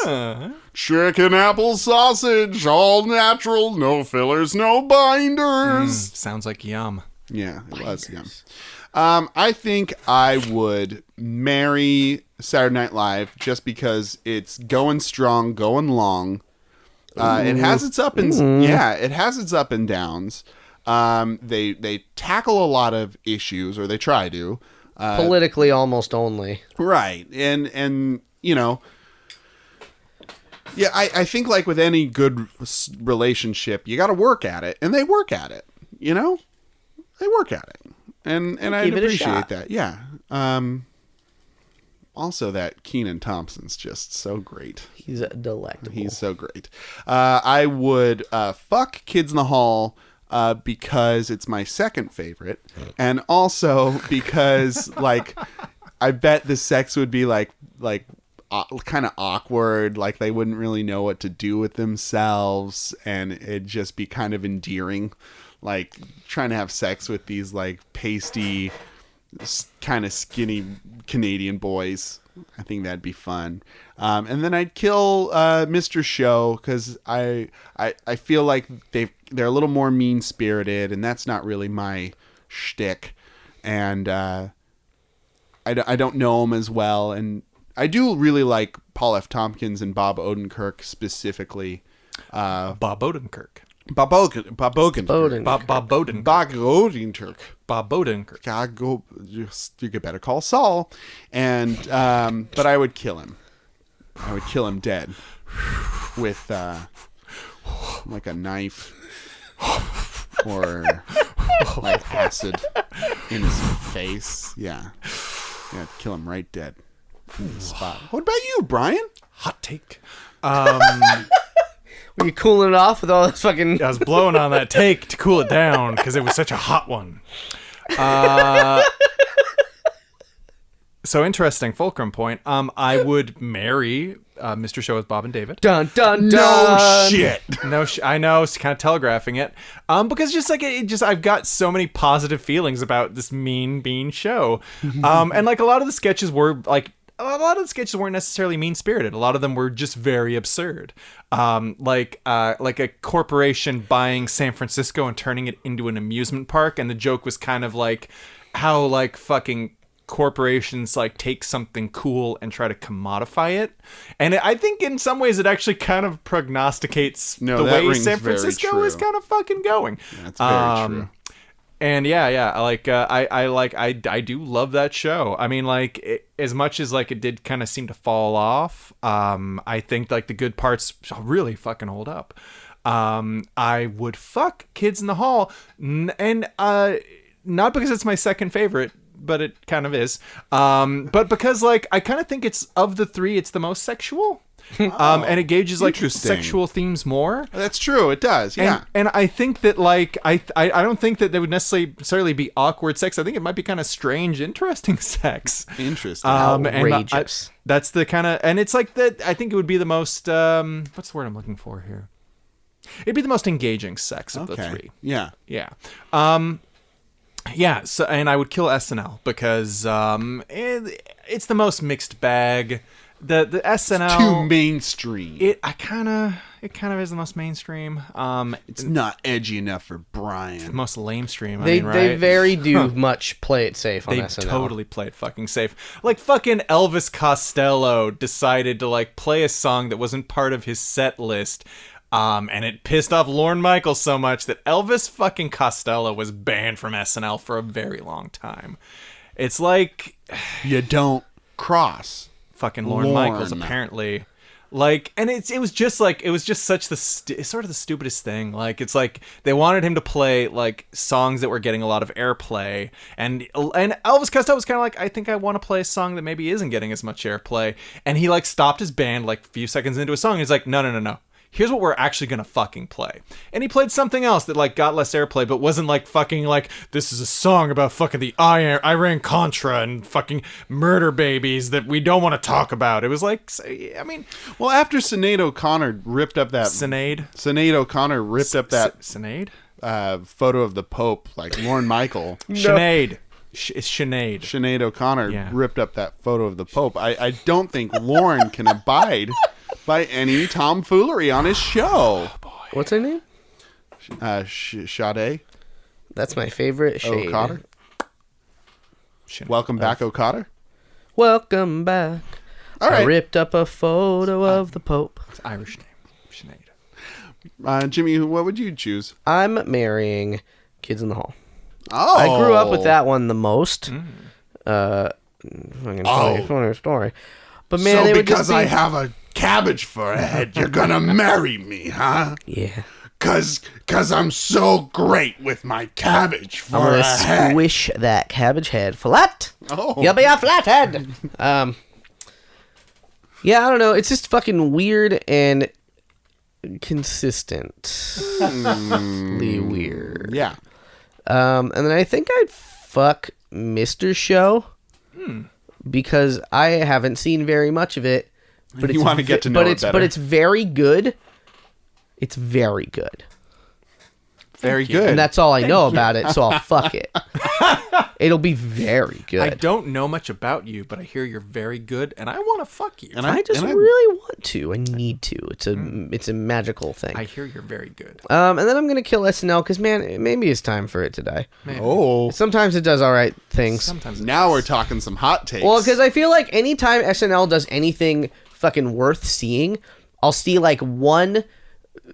Chicken apple sausage, all natural, no fillers, no binders. Sounds like yum. Yeah, it was. Yeah. I think I would marry Saturday Night Live just because it's going strong, going long. It has its up and it has its up and downs. They tackle a lot of issues, or they try to. Politically, almost only. Right, and yeah, I think like with any good relationship, you got to work at it, and they work at it. They work at it, and I Give it a appreciate shot. that. Yeah. Also, that Kenan Thompson's just so great. He's delectable. He's so great. I would fuck Kids in the Hall because it's my second favorite, and also because like I bet the sex would be like kind of awkward, like they wouldn't really know what to do with themselves, and it'd just be kind of endearing, like trying to have sex with these like pasty, kind of skinny Canadian boys. I think that'd be fun. And then I'd kill Mr. Show, because I feel like they're a little more mean spirited, and that's not really my shtick. And I don't know them as well, and I do really like Paul F. Tompkins and Bob Odenkirk specifically. Bob Odenkirk. Bob Odenkirk. Bob Odenkirk. Bob Odenkirk. Bob Odenkirk. God, you get better call Saul. And but I would kill him. I would kill him dead with like a knife or like acid in his face. Yeah, kill him right dead in the spot. What about you, Brian? Hot take. Were you cooling it off with all this fucking... I was blowing on that take to cool it down because it was such a hot one. So interesting fulcrum point. I would marry Mr. Show with Bob and David. Dun, dun, dun. No shit. I know, it's kind of telegraphing it. Because just like I've got so many positive feelings about this mean bean show. And like a lot of the sketches weren't necessarily mean-spirited. A lot of them were just very absurd. Like a corporation buying San Francisco and turning it into an amusement park, and the joke was kind of like how like fucking corporations like take something cool and try to commodify it. And I think in some ways it actually kind of prognosticates the way San Francisco is kind of fucking going. That's very true. And I do love that show. I mean, like, as much as like it did kind of seem to fall off, I think like the good parts really fucking hold up. I would fuck Kids in the Hall, and not because it's my second favorite, but it kind of is. But because like I kind of think it's of the three, it's the most sexual. And it gauges like sexual themes more. That's true. It does. Yeah. And I think that like I don't think that there would necessarily be awkward sex. I think it might be kind of strange, interesting sex. Interesting. Outrageous. That's the kind of, and it's like that. I think it would be the most. What's the word I'm looking for here? It'd be the most engaging sex of the three. Yeah. Yeah. Yeah. So, and I would kill SNL because it's the most mixed bag. The SNL, it's too mainstream. It kind of is the most mainstream. It's not edgy enough for Brian. It's the most lamestream. They right? They very do much play it safe on SNL. They totally play it fucking safe. Like fucking Elvis Costello decided to like play a song that wasn't part of his set list. And it pissed off Lorne Michaels so much that Elvis fucking Costello was banned from SNL for a very long time. It's like you don't cross. Fucking Lorne Michaels apparently, like, and it was just such it's sort of the stupidest thing. Like, it's like they wanted him to play like songs that were getting a lot of airplay, and Elvis Costello was kind of like, I think I want to play a song that maybe isn't getting as much airplay, and he like stopped his band like a few seconds into a song. He's like, no. Here's what we're actually gonna fucking play. And he played something else that like got less airplay, but wasn't like fucking like, this is a song about fucking the Iran Contra and fucking murder babies that we don't want to talk about. It was like, I mean, well, after Sinead O'Connor ripped up that Sinead O'Connor ripped up that Sinead photo of the Pope, like Lorne Michael. Sinead. It's Sinead. Sinead O'Connor ripped up that photo of the Pope. I don't think Lorne can abide by any tomfoolery on his show. Oh, boy. What's her name? Sade. That's my favorite shade. O'Cotter. Welcome back, O'Cotter. Welcome back. All right. I ripped up a photo of the Pope. It's Irish name. Sinead. Jimmy, what would you choose? I'm marrying Kids in the Hall. Oh. I grew up with that one the most. Funny story. But man, so because I have a cabbage for a head, you're gonna marry me, huh? Yeah. Cause I'm so great with my cabbage for I'm a gonna head. squish that cabbage head flat. Oh. You'll be a flathead. Yeah, I don't know. It's just fucking weird and consistently weird. Yeah. And then I think I'd fuck Mr. Show. because I haven't seen very much of it. But You want to get to know it better. But it's very good. It's very good. Very good. And that's all I know about it, so I'll fuck it. It'll be very good. I don't know much about you, but I hear you're very good, and I want to fuck you. And I just really want to. I need to. It's a magical thing. I hear you're very good. And then I'm gonna kill SNL because man, maybe it's time for it to die. Oh. Sometimes it does all right things. Sometimes Now we're talking some hot takes. Well, because I feel like anytime SNL does anything fucking worth seeing, I'll see like one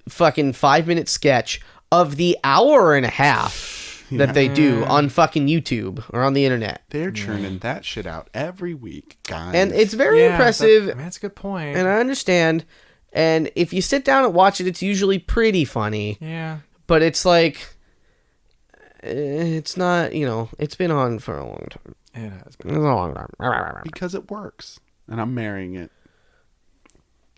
fucking 5-minute sketch of the hour and a half that they do on fucking YouTube or on the internet. They're churning that shit out every week, guys. And it's very impressive. That's a good point. And I understand. And if you sit down and watch it, it's usually pretty funny. Yeah. But it's like, it's not, it's been on for a long time. It has It's been. a long time. because it works. And I'm marrying it.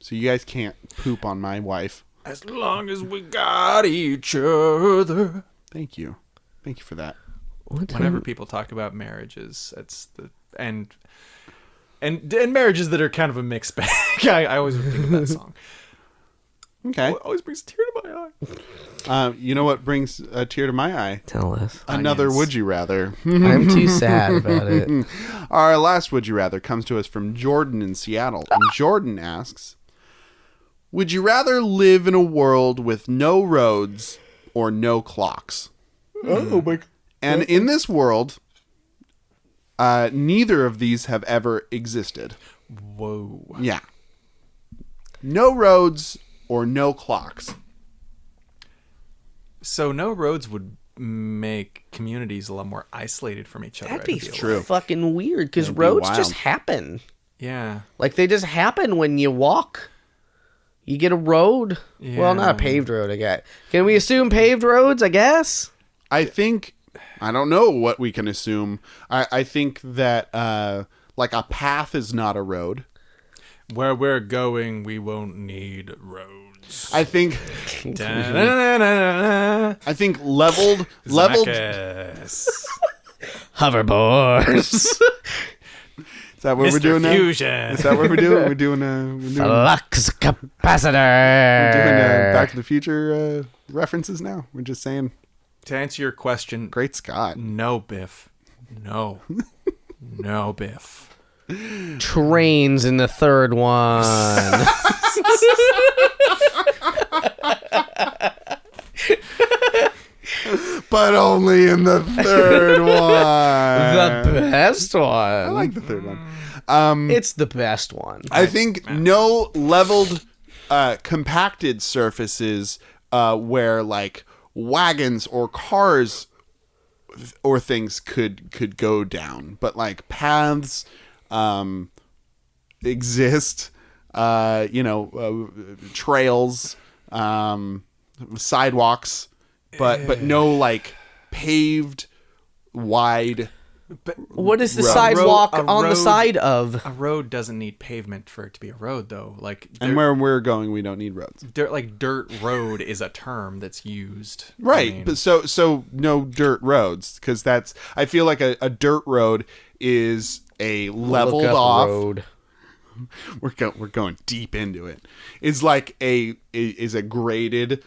So you guys can't poop on my wife. As long as we got each other. Thank you. Thank you for that. Whenever people talk about marriages, it's the and marriages that are kind of a mixed bag. I always think of that song. Okay. It always brings a tear to my eye. You know what brings a tear to my eye? Tell us. Another Onions. would you rather. I'm too sad about it. Our last would you rather comes to us from Jordan in Seattle. And Jordan asks, would you rather live in a world with no roads or no clocks? Oh my God. And in this world, neither of these have ever existed. Whoa. Yeah. No roads or no clocks. So no roads would make communities a lot more isolated from each other. That'd be I feel. true. fucking weird because That'd be roads wild. just happen. Yeah. Like they just happen when you walk. You get a road. Well, not a Yeah. paved road, I guess. Can we assume paved roads, I guess? I think, I don't know what we can assume. I think that like a path is not a road. Where we're going, we won't need roads. I think Da-na-na-na-na. I think leveled Zacchaeus. Hoverboards. Is that what we're Mr. doing now? Fusion. Is that what we're doing? We're doing Flux capacitor. Back to the Future references now. We're just saying, To answer your question, great Scott. no, Biff. No. No, Biff. Trains in the third one. But only in the third one. The best one. I like the third one. It's the best one. I think no leveled, compacted surfaces where like wagons or cars or things could go down, but like paths exist. Trails, sidewalks, but no like paved, wide. What is the Road. sidewalk A on the road- side of? A road doesn't need pavement for it to be a road, though. Like, And where we're going, we don't need roads. dirt road is a term that's used. Right, I mean, but so no dirt roads, because that's, I feel like a dirt road is a leveled Look up off. road. We're going deep into it. Is like is a graded,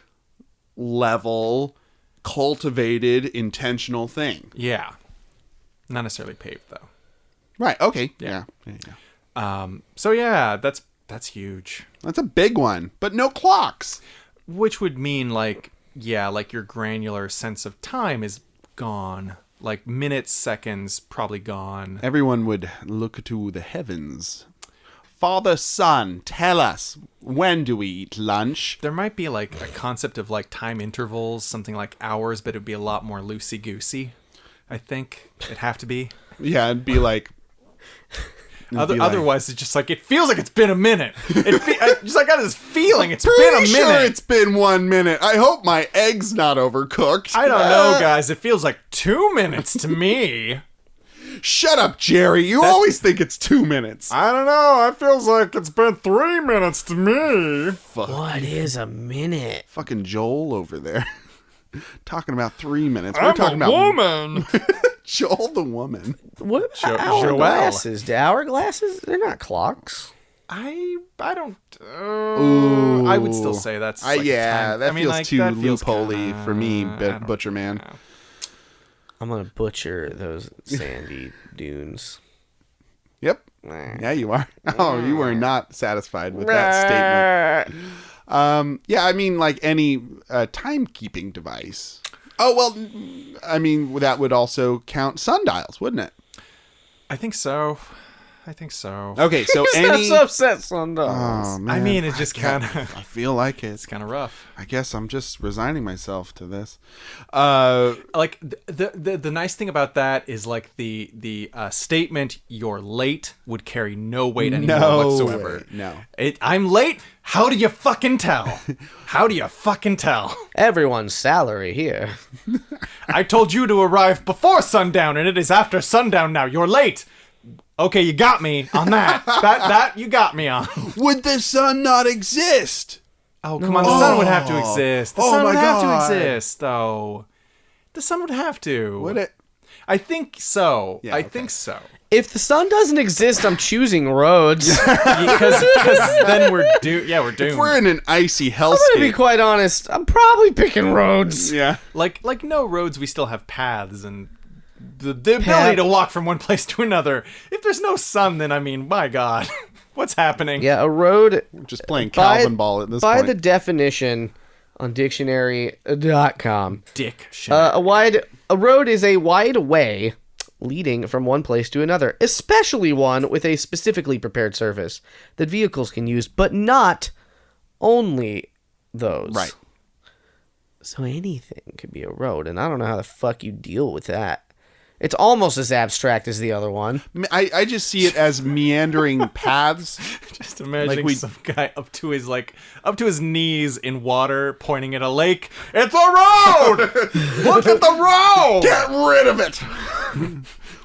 level, cultivated, intentional thing. yeah. Not necessarily paved, though. Right. Okay. Yeah. So yeah, that's huge. That's a big one, but no clocks. Which would mean like your granular sense of time is gone. Like minutes, seconds, probably gone. Everyone would look to the heavens. Father, Son, tell us, when do we eat lunch? There might be like a concept of like time intervals, something like hours, but it'd be a lot more loosey-goosey. I think it'd have to be. Yeah, it'd be like... Otherwise, it's just like, it feels like it's been a minute. I got this feeling it's been a Pretty minute. sure it's been 1 minute. I hope my egg's not overcooked. I don't know, guys. It feels like 2 minutes to me. Shut up, Jerry. You always think it's 2 minutes. I don't know. It feels like it's been 3 minutes to me. What is a minute? Fucking Joel over there. Talking about 3 minutes. We're talking about woman. Joel the woman. What Joel. hourglasses? Do hourglasses? They're not clocks. I don't. I would still say that's. Like that feels like, too that feels loopholey kinda- for me, I don't Butcher Man. know. I'm gonna butcher those sandy dunes. Yep. Yeah, you are. Oh, you were not satisfied with that statement. Yeah, I mean, like any timekeeping device. Oh, well, I mean, that would also count sundials, wouldn't it? I think so. Okay, so That's any... upset sundials. Oh, man. I mean, it just kind of. I feel like It's it's... kind of rough. I guess I'm just resigning myself to this. Like the nice thing about that is like the statement "you're late" would carry no weight anymore No whatsoever. way, no. I'm late. How do you fucking tell? How do you fucking tell? Everyone's salary here. I told you to arrive before sundown, and it is after sundown now. You're late. Okay, you got me on that. that you got me on. Would the sun not exist? Oh, come on. The sun would have to exist. The Oh sun my would have God. to exist, though. The sun would have to. Would it? I think so. Yeah, I okay. think so. If the sun doesn't exist, I'm choosing roads. Because then we're doomed. Yeah, we're doomed. If we're in an icy I'm gonna be hellscape... quite honest. I'm probably picking roads. Yeah. like no roads, we still have paths and the ability to walk from one place to another. If there's no sun, then I mean, my God, what's happening? Yeah, a road. Just playing Calvin ball at this by point. the definition on dictionary.com, Dick shit. a road is a wide way leading from one place to another, especially one with a specifically prepared surface that vehicles can use, but not only those. Right. So anything could be a road, and I don't know how the fuck you deal with that. It's almost as abstract as the other one. I just see it as meandering paths. Just imagining like some guy up to his knees in water, pointing at a lake. It's a road. Look at the road. Get rid of it!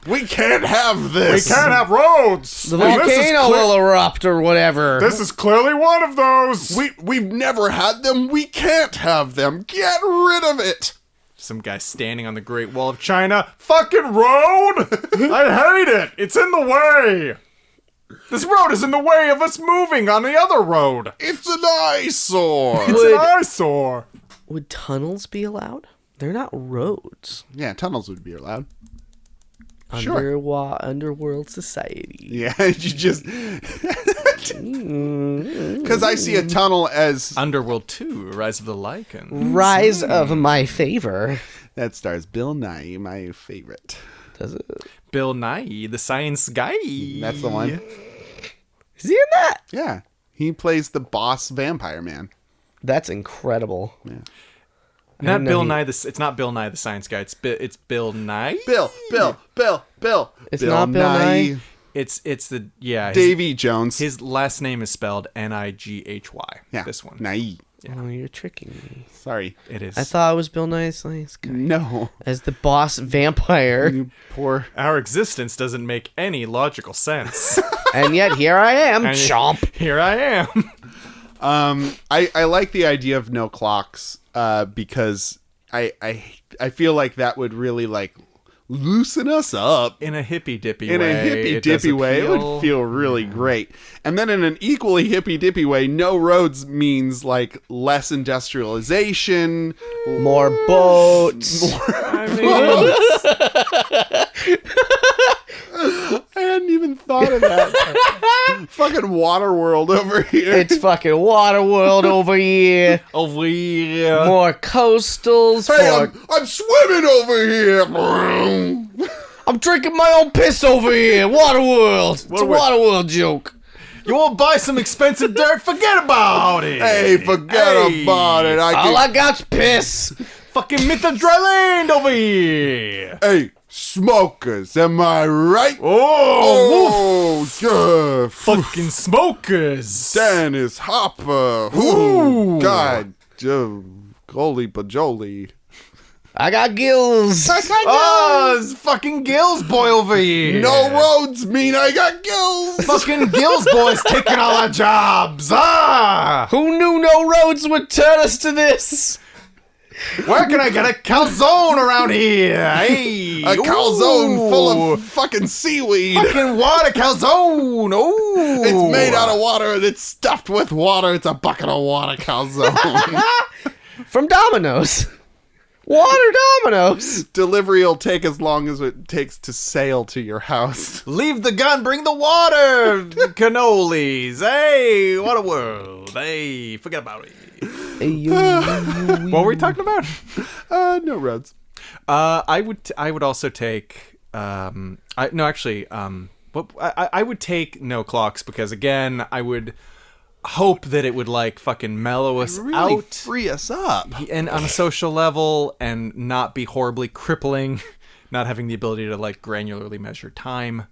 We can't have this! We can't have roads. The volcano will erupt or whatever. This is clearly one of those. We've never had them. We can't have them. Get rid of it! Some guy standing on the Great Wall of China. Fucking road! I hate it. It's in the way. This road is in the way of us moving on the other road. It's an eyesore! It's an eyesore. Would tunnels be allowed? They're not roads. Yeah, tunnels would be allowed. Sure. Underworld society. Yeah, you just... Because I see a tunnel as... Underworld 2, Rise of the Lycan. Rise of my favor. That stars Bill Nye, my favorite. Does it? Bill Nye, the science guy. That's the one. Is he in that? Yeah. He plays the boss vampire man. That's incredible. Yeah. Not know Bill he- Nye. It's not Bill Nye the science guy. It's Bill Nye. Bill. It's not Bill Nye. It's the his, Davy Jones. his last name is spelled Nighy. Yeah. This one. Nye. Oh, you're tricking me. Sorry. It is. I thought it was Bill Nye the Science Guy. No. As the boss vampire. You poor... Our existence doesn't make any logical sense. And yet here I am. And Chomp. Here I am. I like the idea of no clocks because I feel like that would really like loosen us up In a hippy dippy way. in a hippy dippy way. It would feel really great. And then in an equally hippy dippy way, no roads means like less industrialization, More boats. I mean, I hadn't even thought of that. Fucking Waterworld over here. It's fucking Waterworld over here. over here. More coastals. Hey, for... I'm swimming over here. I'm drinking my own piss over here. Waterworld. It's a Waterworld joke. You want to buy some expensive dirt? Forget about it. Hey, forget about it. All I got's piss. Fucking myth of dry land over here. Hey, smokers, am I right? Oh, Oh, yeah. fucking smokers. Dennis Hopper. Ooh, God. Holy bajoli. I got gills. Oh, it's fucking Gills boy over here. No roads mean I got gills. Fucking Gills boy's taking all our jobs. Ah. Who knew no roads would turn us to this? Where can I get a calzone around here? Hey, A calzone full ooh. of fucking seaweed. Fucking water calzone. Oh, It's made out of water and it's stuffed with water. It's a bucket of water calzone. From Domino's. Water Domino's. Delivery will take as long as it takes to sail to your house. Leave the gun, bring the water. Cannolis. Hey, what a world. Hey, forget about it. What were we talking about? No roads. I would also take I would take no clocks because again I would hope that it would like fucking mellow us Really out free us up. and on a social level and not be horribly crippling, not having the ability to like granularly measure time.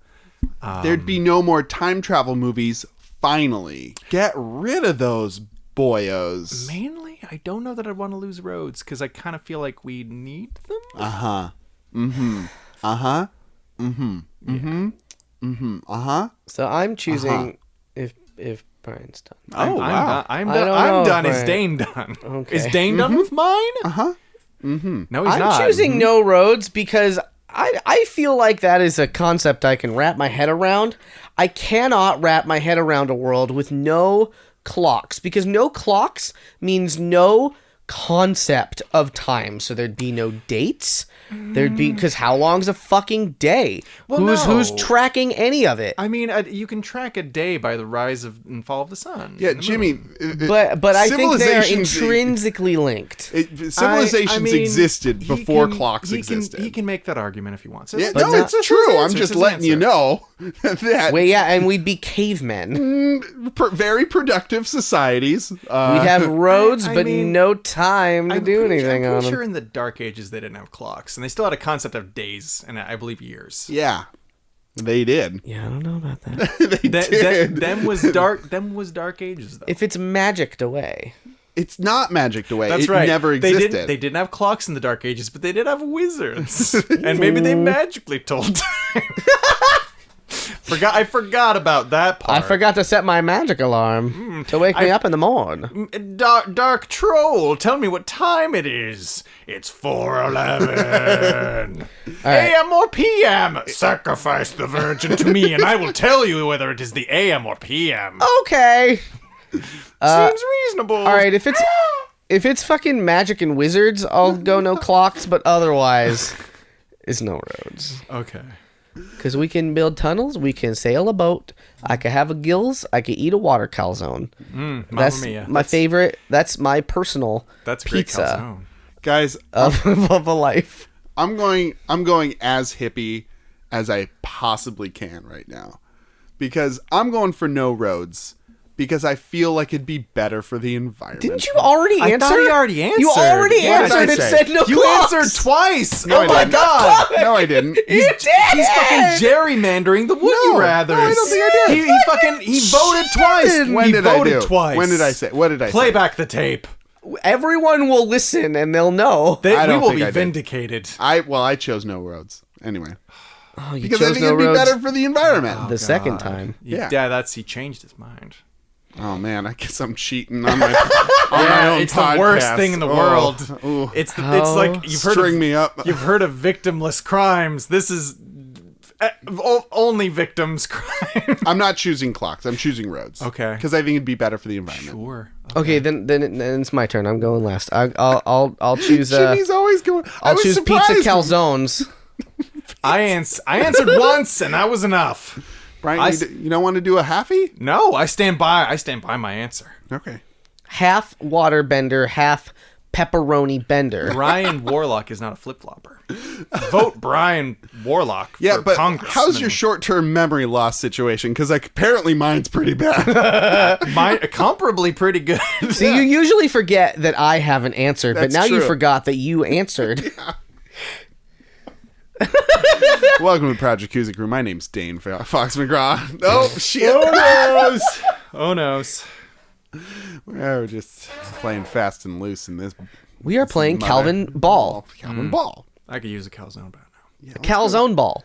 There'd be no more time travel movies. Finally, get rid of those boyos. Mainly, I don't know that I'd want to lose roads because I kind of feel like we need them. So I'm choosing if Brian's done. Wow. I'm I done. don't I'm know, done. Is Brian. Dane done? Okay. Is Dane done with mine? No, he's I'm not. choosing no roads because I feel like that is a concept I can wrap my head around. I cannot wrap my head around a world with no clocks because no clocks means no concept of time. So there'd be no dates. There'd be because how long's a fucking day? Well, who's no. tracking any of it? I mean, you can track a day by the rise of and fall of the sun. Yeah, and the Jimmy. moon. But I think they are civilizations- intrinsically linked. Civilizations I mean, existed he before can- clocks he existed. He can make that argument if he wants. Yeah, But no, not- it's true. I'm It's just his letting you answer. know that Wait, yeah, and we'd be cavemen. very productive societies. We'd have roads, I but mean, no time to do anything I'm on pretty them. sure in the Dark Ages they didn't have clocks, and they still had a concept of days and I believe years. Yeah, they did. Yeah, I don't know about that. They did. Them was dark. Them was Dark Ages though. If it's magicked away. It's not magicked away. That's it right. never They existed. didn't have clocks in the Dark Ages, but they did have wizards, and maybe they magically told time. I forgot about that part. I forgot to set my magic alarm to wake me up in the morning. Dark troll, tell me what time it is. It's 4:11. right. AM or PM? Sacrifice the virgin to me, and I will tell you whether it is the AM or PM. Okay. Seems reasonable. All right, if it's fucking magic and wizards, I'll go no clocks, but otherwise, it's no roads. Okay. Because we can build tunnels, we can sail a boat, I could have a gills, I could eat a water calzone. Mamma That's mia. my favorite. That's my personal That's a great pizza calzone. Guys, of a life. I'm going as hippie as I possibly can right now, because I'm going for no roads. Because I feel like it'd be better for the environment. Didn't you already I answer? thought he already answered. You already What did I answered and say? said no You clocks. answered twice. No, Oh I my didn't. god. No, I didn't. You did. He's fucking gerrymandering the would you rathers. no, I don't think I did. He voted twice. When he did I voted do? twice. When did I say? What did I Play say? back the tape. Everyone will listen and they'll know. I We don't will think be I did. vindicated. I chose no roads anyway, Oh, you because I chose think no it'd be roads better for the environment. the second time. Yeah. He changed his mind. Oh man, I guess I'm cheating on my my own it's podcast. the worst thing in the world. Ooh. It's How like you've heard String of, me up. You've heard of victimless crimes. This is only victims' crime. I'm not choosing clocks. I'm choosing roads. Okay. Because I think it'd be better for the environment. Sure. Okay, then it's my turn. I'm going last. I'll choose. Jimmy's always going. I I'll was choose surprised. pizza calzones. I answered once, and that was enough. Brian, you don't want to do a halfie? No, I stand by my answer. Okay. Half waterbender, half pepperoni bender. Brian Warlock is not a flip-flopper. Vote Brian Warlock Yeah, for but Congress. how's your short-term memory loss situation? Because apparently mine's pretty bad. Mine comparably pretty good. See, you usually forget that I haven't answered, but That's now you true. forgot that you answered. Welcome to Project Cusick Crew. My name's Dane Fox McGraw. Oh, shit. Oh noes. We're just playing fast and loose in this. We are playing mother- Calvin Ball. Calvin Ball. I could use a calzone about now. Calzone Ball.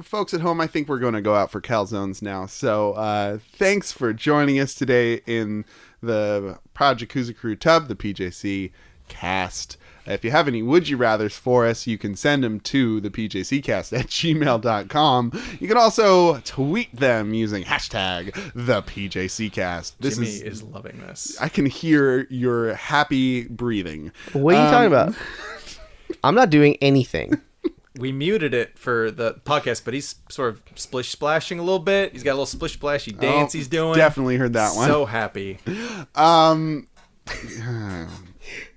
Folks at home, I think we're going to go out for calzones now. So thanks for joining us today in the Project Cusick Crew tub, the PJC Cast. If you have any would you rathers for us, you can send them to the PJCcast at gmail.com. You can also tweet them using hashtag the PJCcast. Jimmy is loving this. I can hear your happy breathing. What are you talking about? I'm not doing anything. We muted it for the podcast, but he's sort of splish splashing a little bit. He's got a little splish splashy dance he's doing. Definitely heard that one. So happy.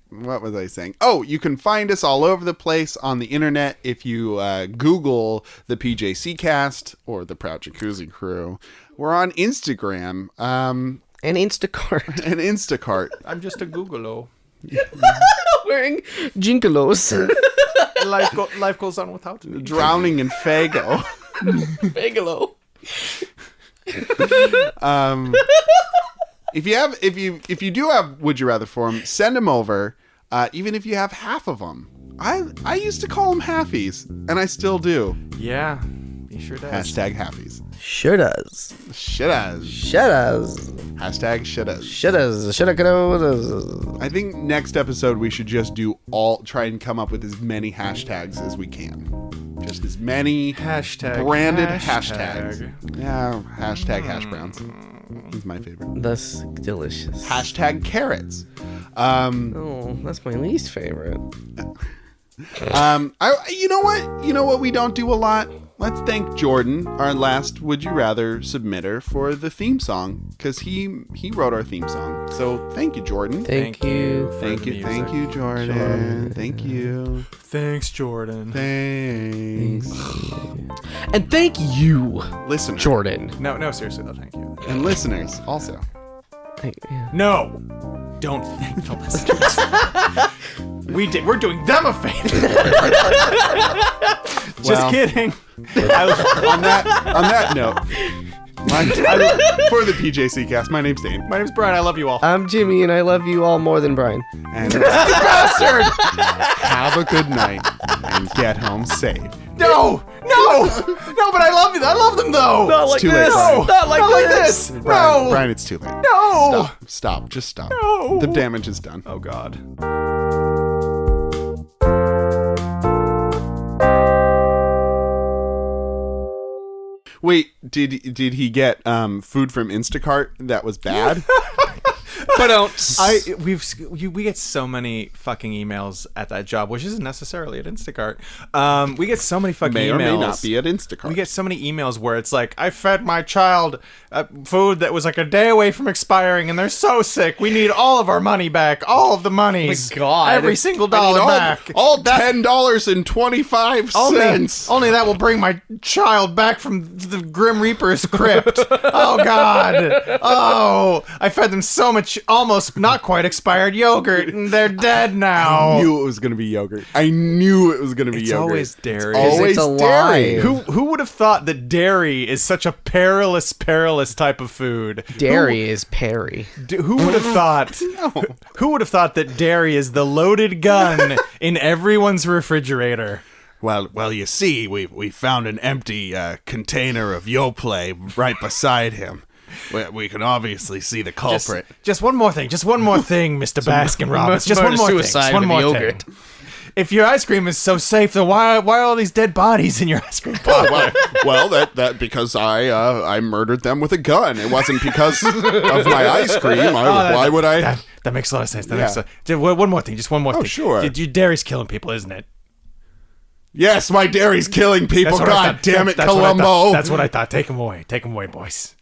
What was I saying? Oh, you can find us all over the place on the internet if you Google the PJC Cast or the Proud Jacuzzi Crew. We're on Instagram. And Instacart. And Instacart. I'm just a Googolo. Wearing jinkalos. Life goes on without me. Drowning in Fago. Bigelow. If you do have would you rather for them, send them over. Even if you have half of them. I used to call them halfies, and I still do. Yeah, he sure does. Hashtag halfies. Sure does. Shittas. Sure does. Hashtag shittas. Sure does. Shoulda, coulda, woulda. I think next episode we should just try and come up with as many hashtags as we can. Just as many branded hashtags. Yeah, hashtag hash browns is my favorite. That's delicious. Hashtag carrots. Oh, that's my least favorite. You know what we don't do a lot? Let's thank Jordan, our last Would You Rather submitter, for the theme song, because he wrote our theme song. So thank you, Jordan. Thank you. Thank you, Jordan. Thank you. Thanks, Jordan. Thanks. And thank you, Listeners. Jordan. No, seriously though, thank you. And listeners also. Yeah. No, don't thank the listeners. We're doing them a favor. Just kidding. On that note, for the PJC cast, my name's Dane. My name's Brian. I love you all. I'm Jimmy, and I love you all more than Brian. And bastard! Have a good night and get home safe. No, but I love you. I love them though. Not like too this. late, Brian. Not like this. No. Brian, it's too late. No. Stop. Just stop. No. The damage is done. Oh God. Wait, did he get food from Instacart that was bad? But we get so many fucking emails at that job, which isn't necessarily at Instacart. We get so many fucking May emails. or may not be at Instacart. We get so many emails where it's like, I fed my child food that was like a day away from expiring, and they're so sick. We need all of our money back. All of the monies. My God. Every single dollar back. All $10.25. Only that will bring my child back from the Grim Reaper's crypt. Oh, God. Oh, I fed them so much almost not quite expired yogurt, and they're dead now. I knew it was going to be yogurt. It's always dairy. Always It's dairy. alive. Who would have thought that dairy is such a perilous type of food? dairy is Perry. Who would have thought? Who would have thought that dairy is the loaded gun in everyone's refrigerator? Well, you see, we found an empty container of Yoplait right beside him. We can obviously see the culprit. Just one more thing, Mr. Baskin Robbins. Just one more thing. Just one more thing. If your ice cream is so safe, then why are all these dead bodies in your ice cream? Well, that because I murdered them with a gun. It wasn't because of my ice cream. Why would I? That makes a lot of sense. One more thing. Just one more thing. Sure. Your dairy's killing people, isn't it? Yes, my dairy's killing people. God damn it, Columbo. That's what I thought. Take him away, boys.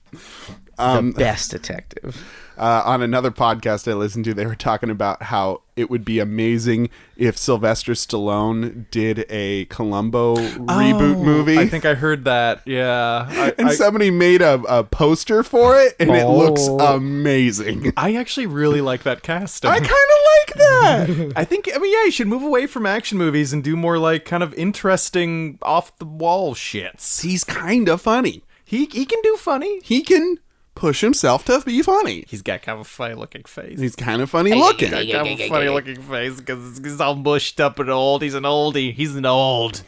The best detective. On another podcast I listened to, they were talking about how it would be amazing if Sylvester Stallone did a Columbo reboot movie. I think I heard that. Yeah. Somebody made a poster for it, and it looks amazing. I actually really like that casting. I kind of like that. I mean, you should move away from action movies and do more like kind of interesting, off the wall shits. He's kind of funny. He can do funny. He can push himself to be funny. He's got kind of a funny looking face. He's kind of funny looking. He's got kind of a funny looking face because he's all mushed up and old. He's an oldie. He's an old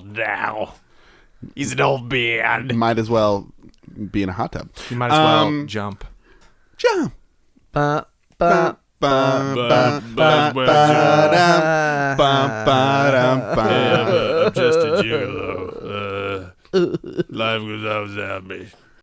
now. He's an old man. Might as well be in a hot tub. You might as well jump. Jump. Ba, ba, Ba, ba, Ba, ba, ba, ba, ba, ba, dum, ba. I'm just a gigolo. Life goes on without me.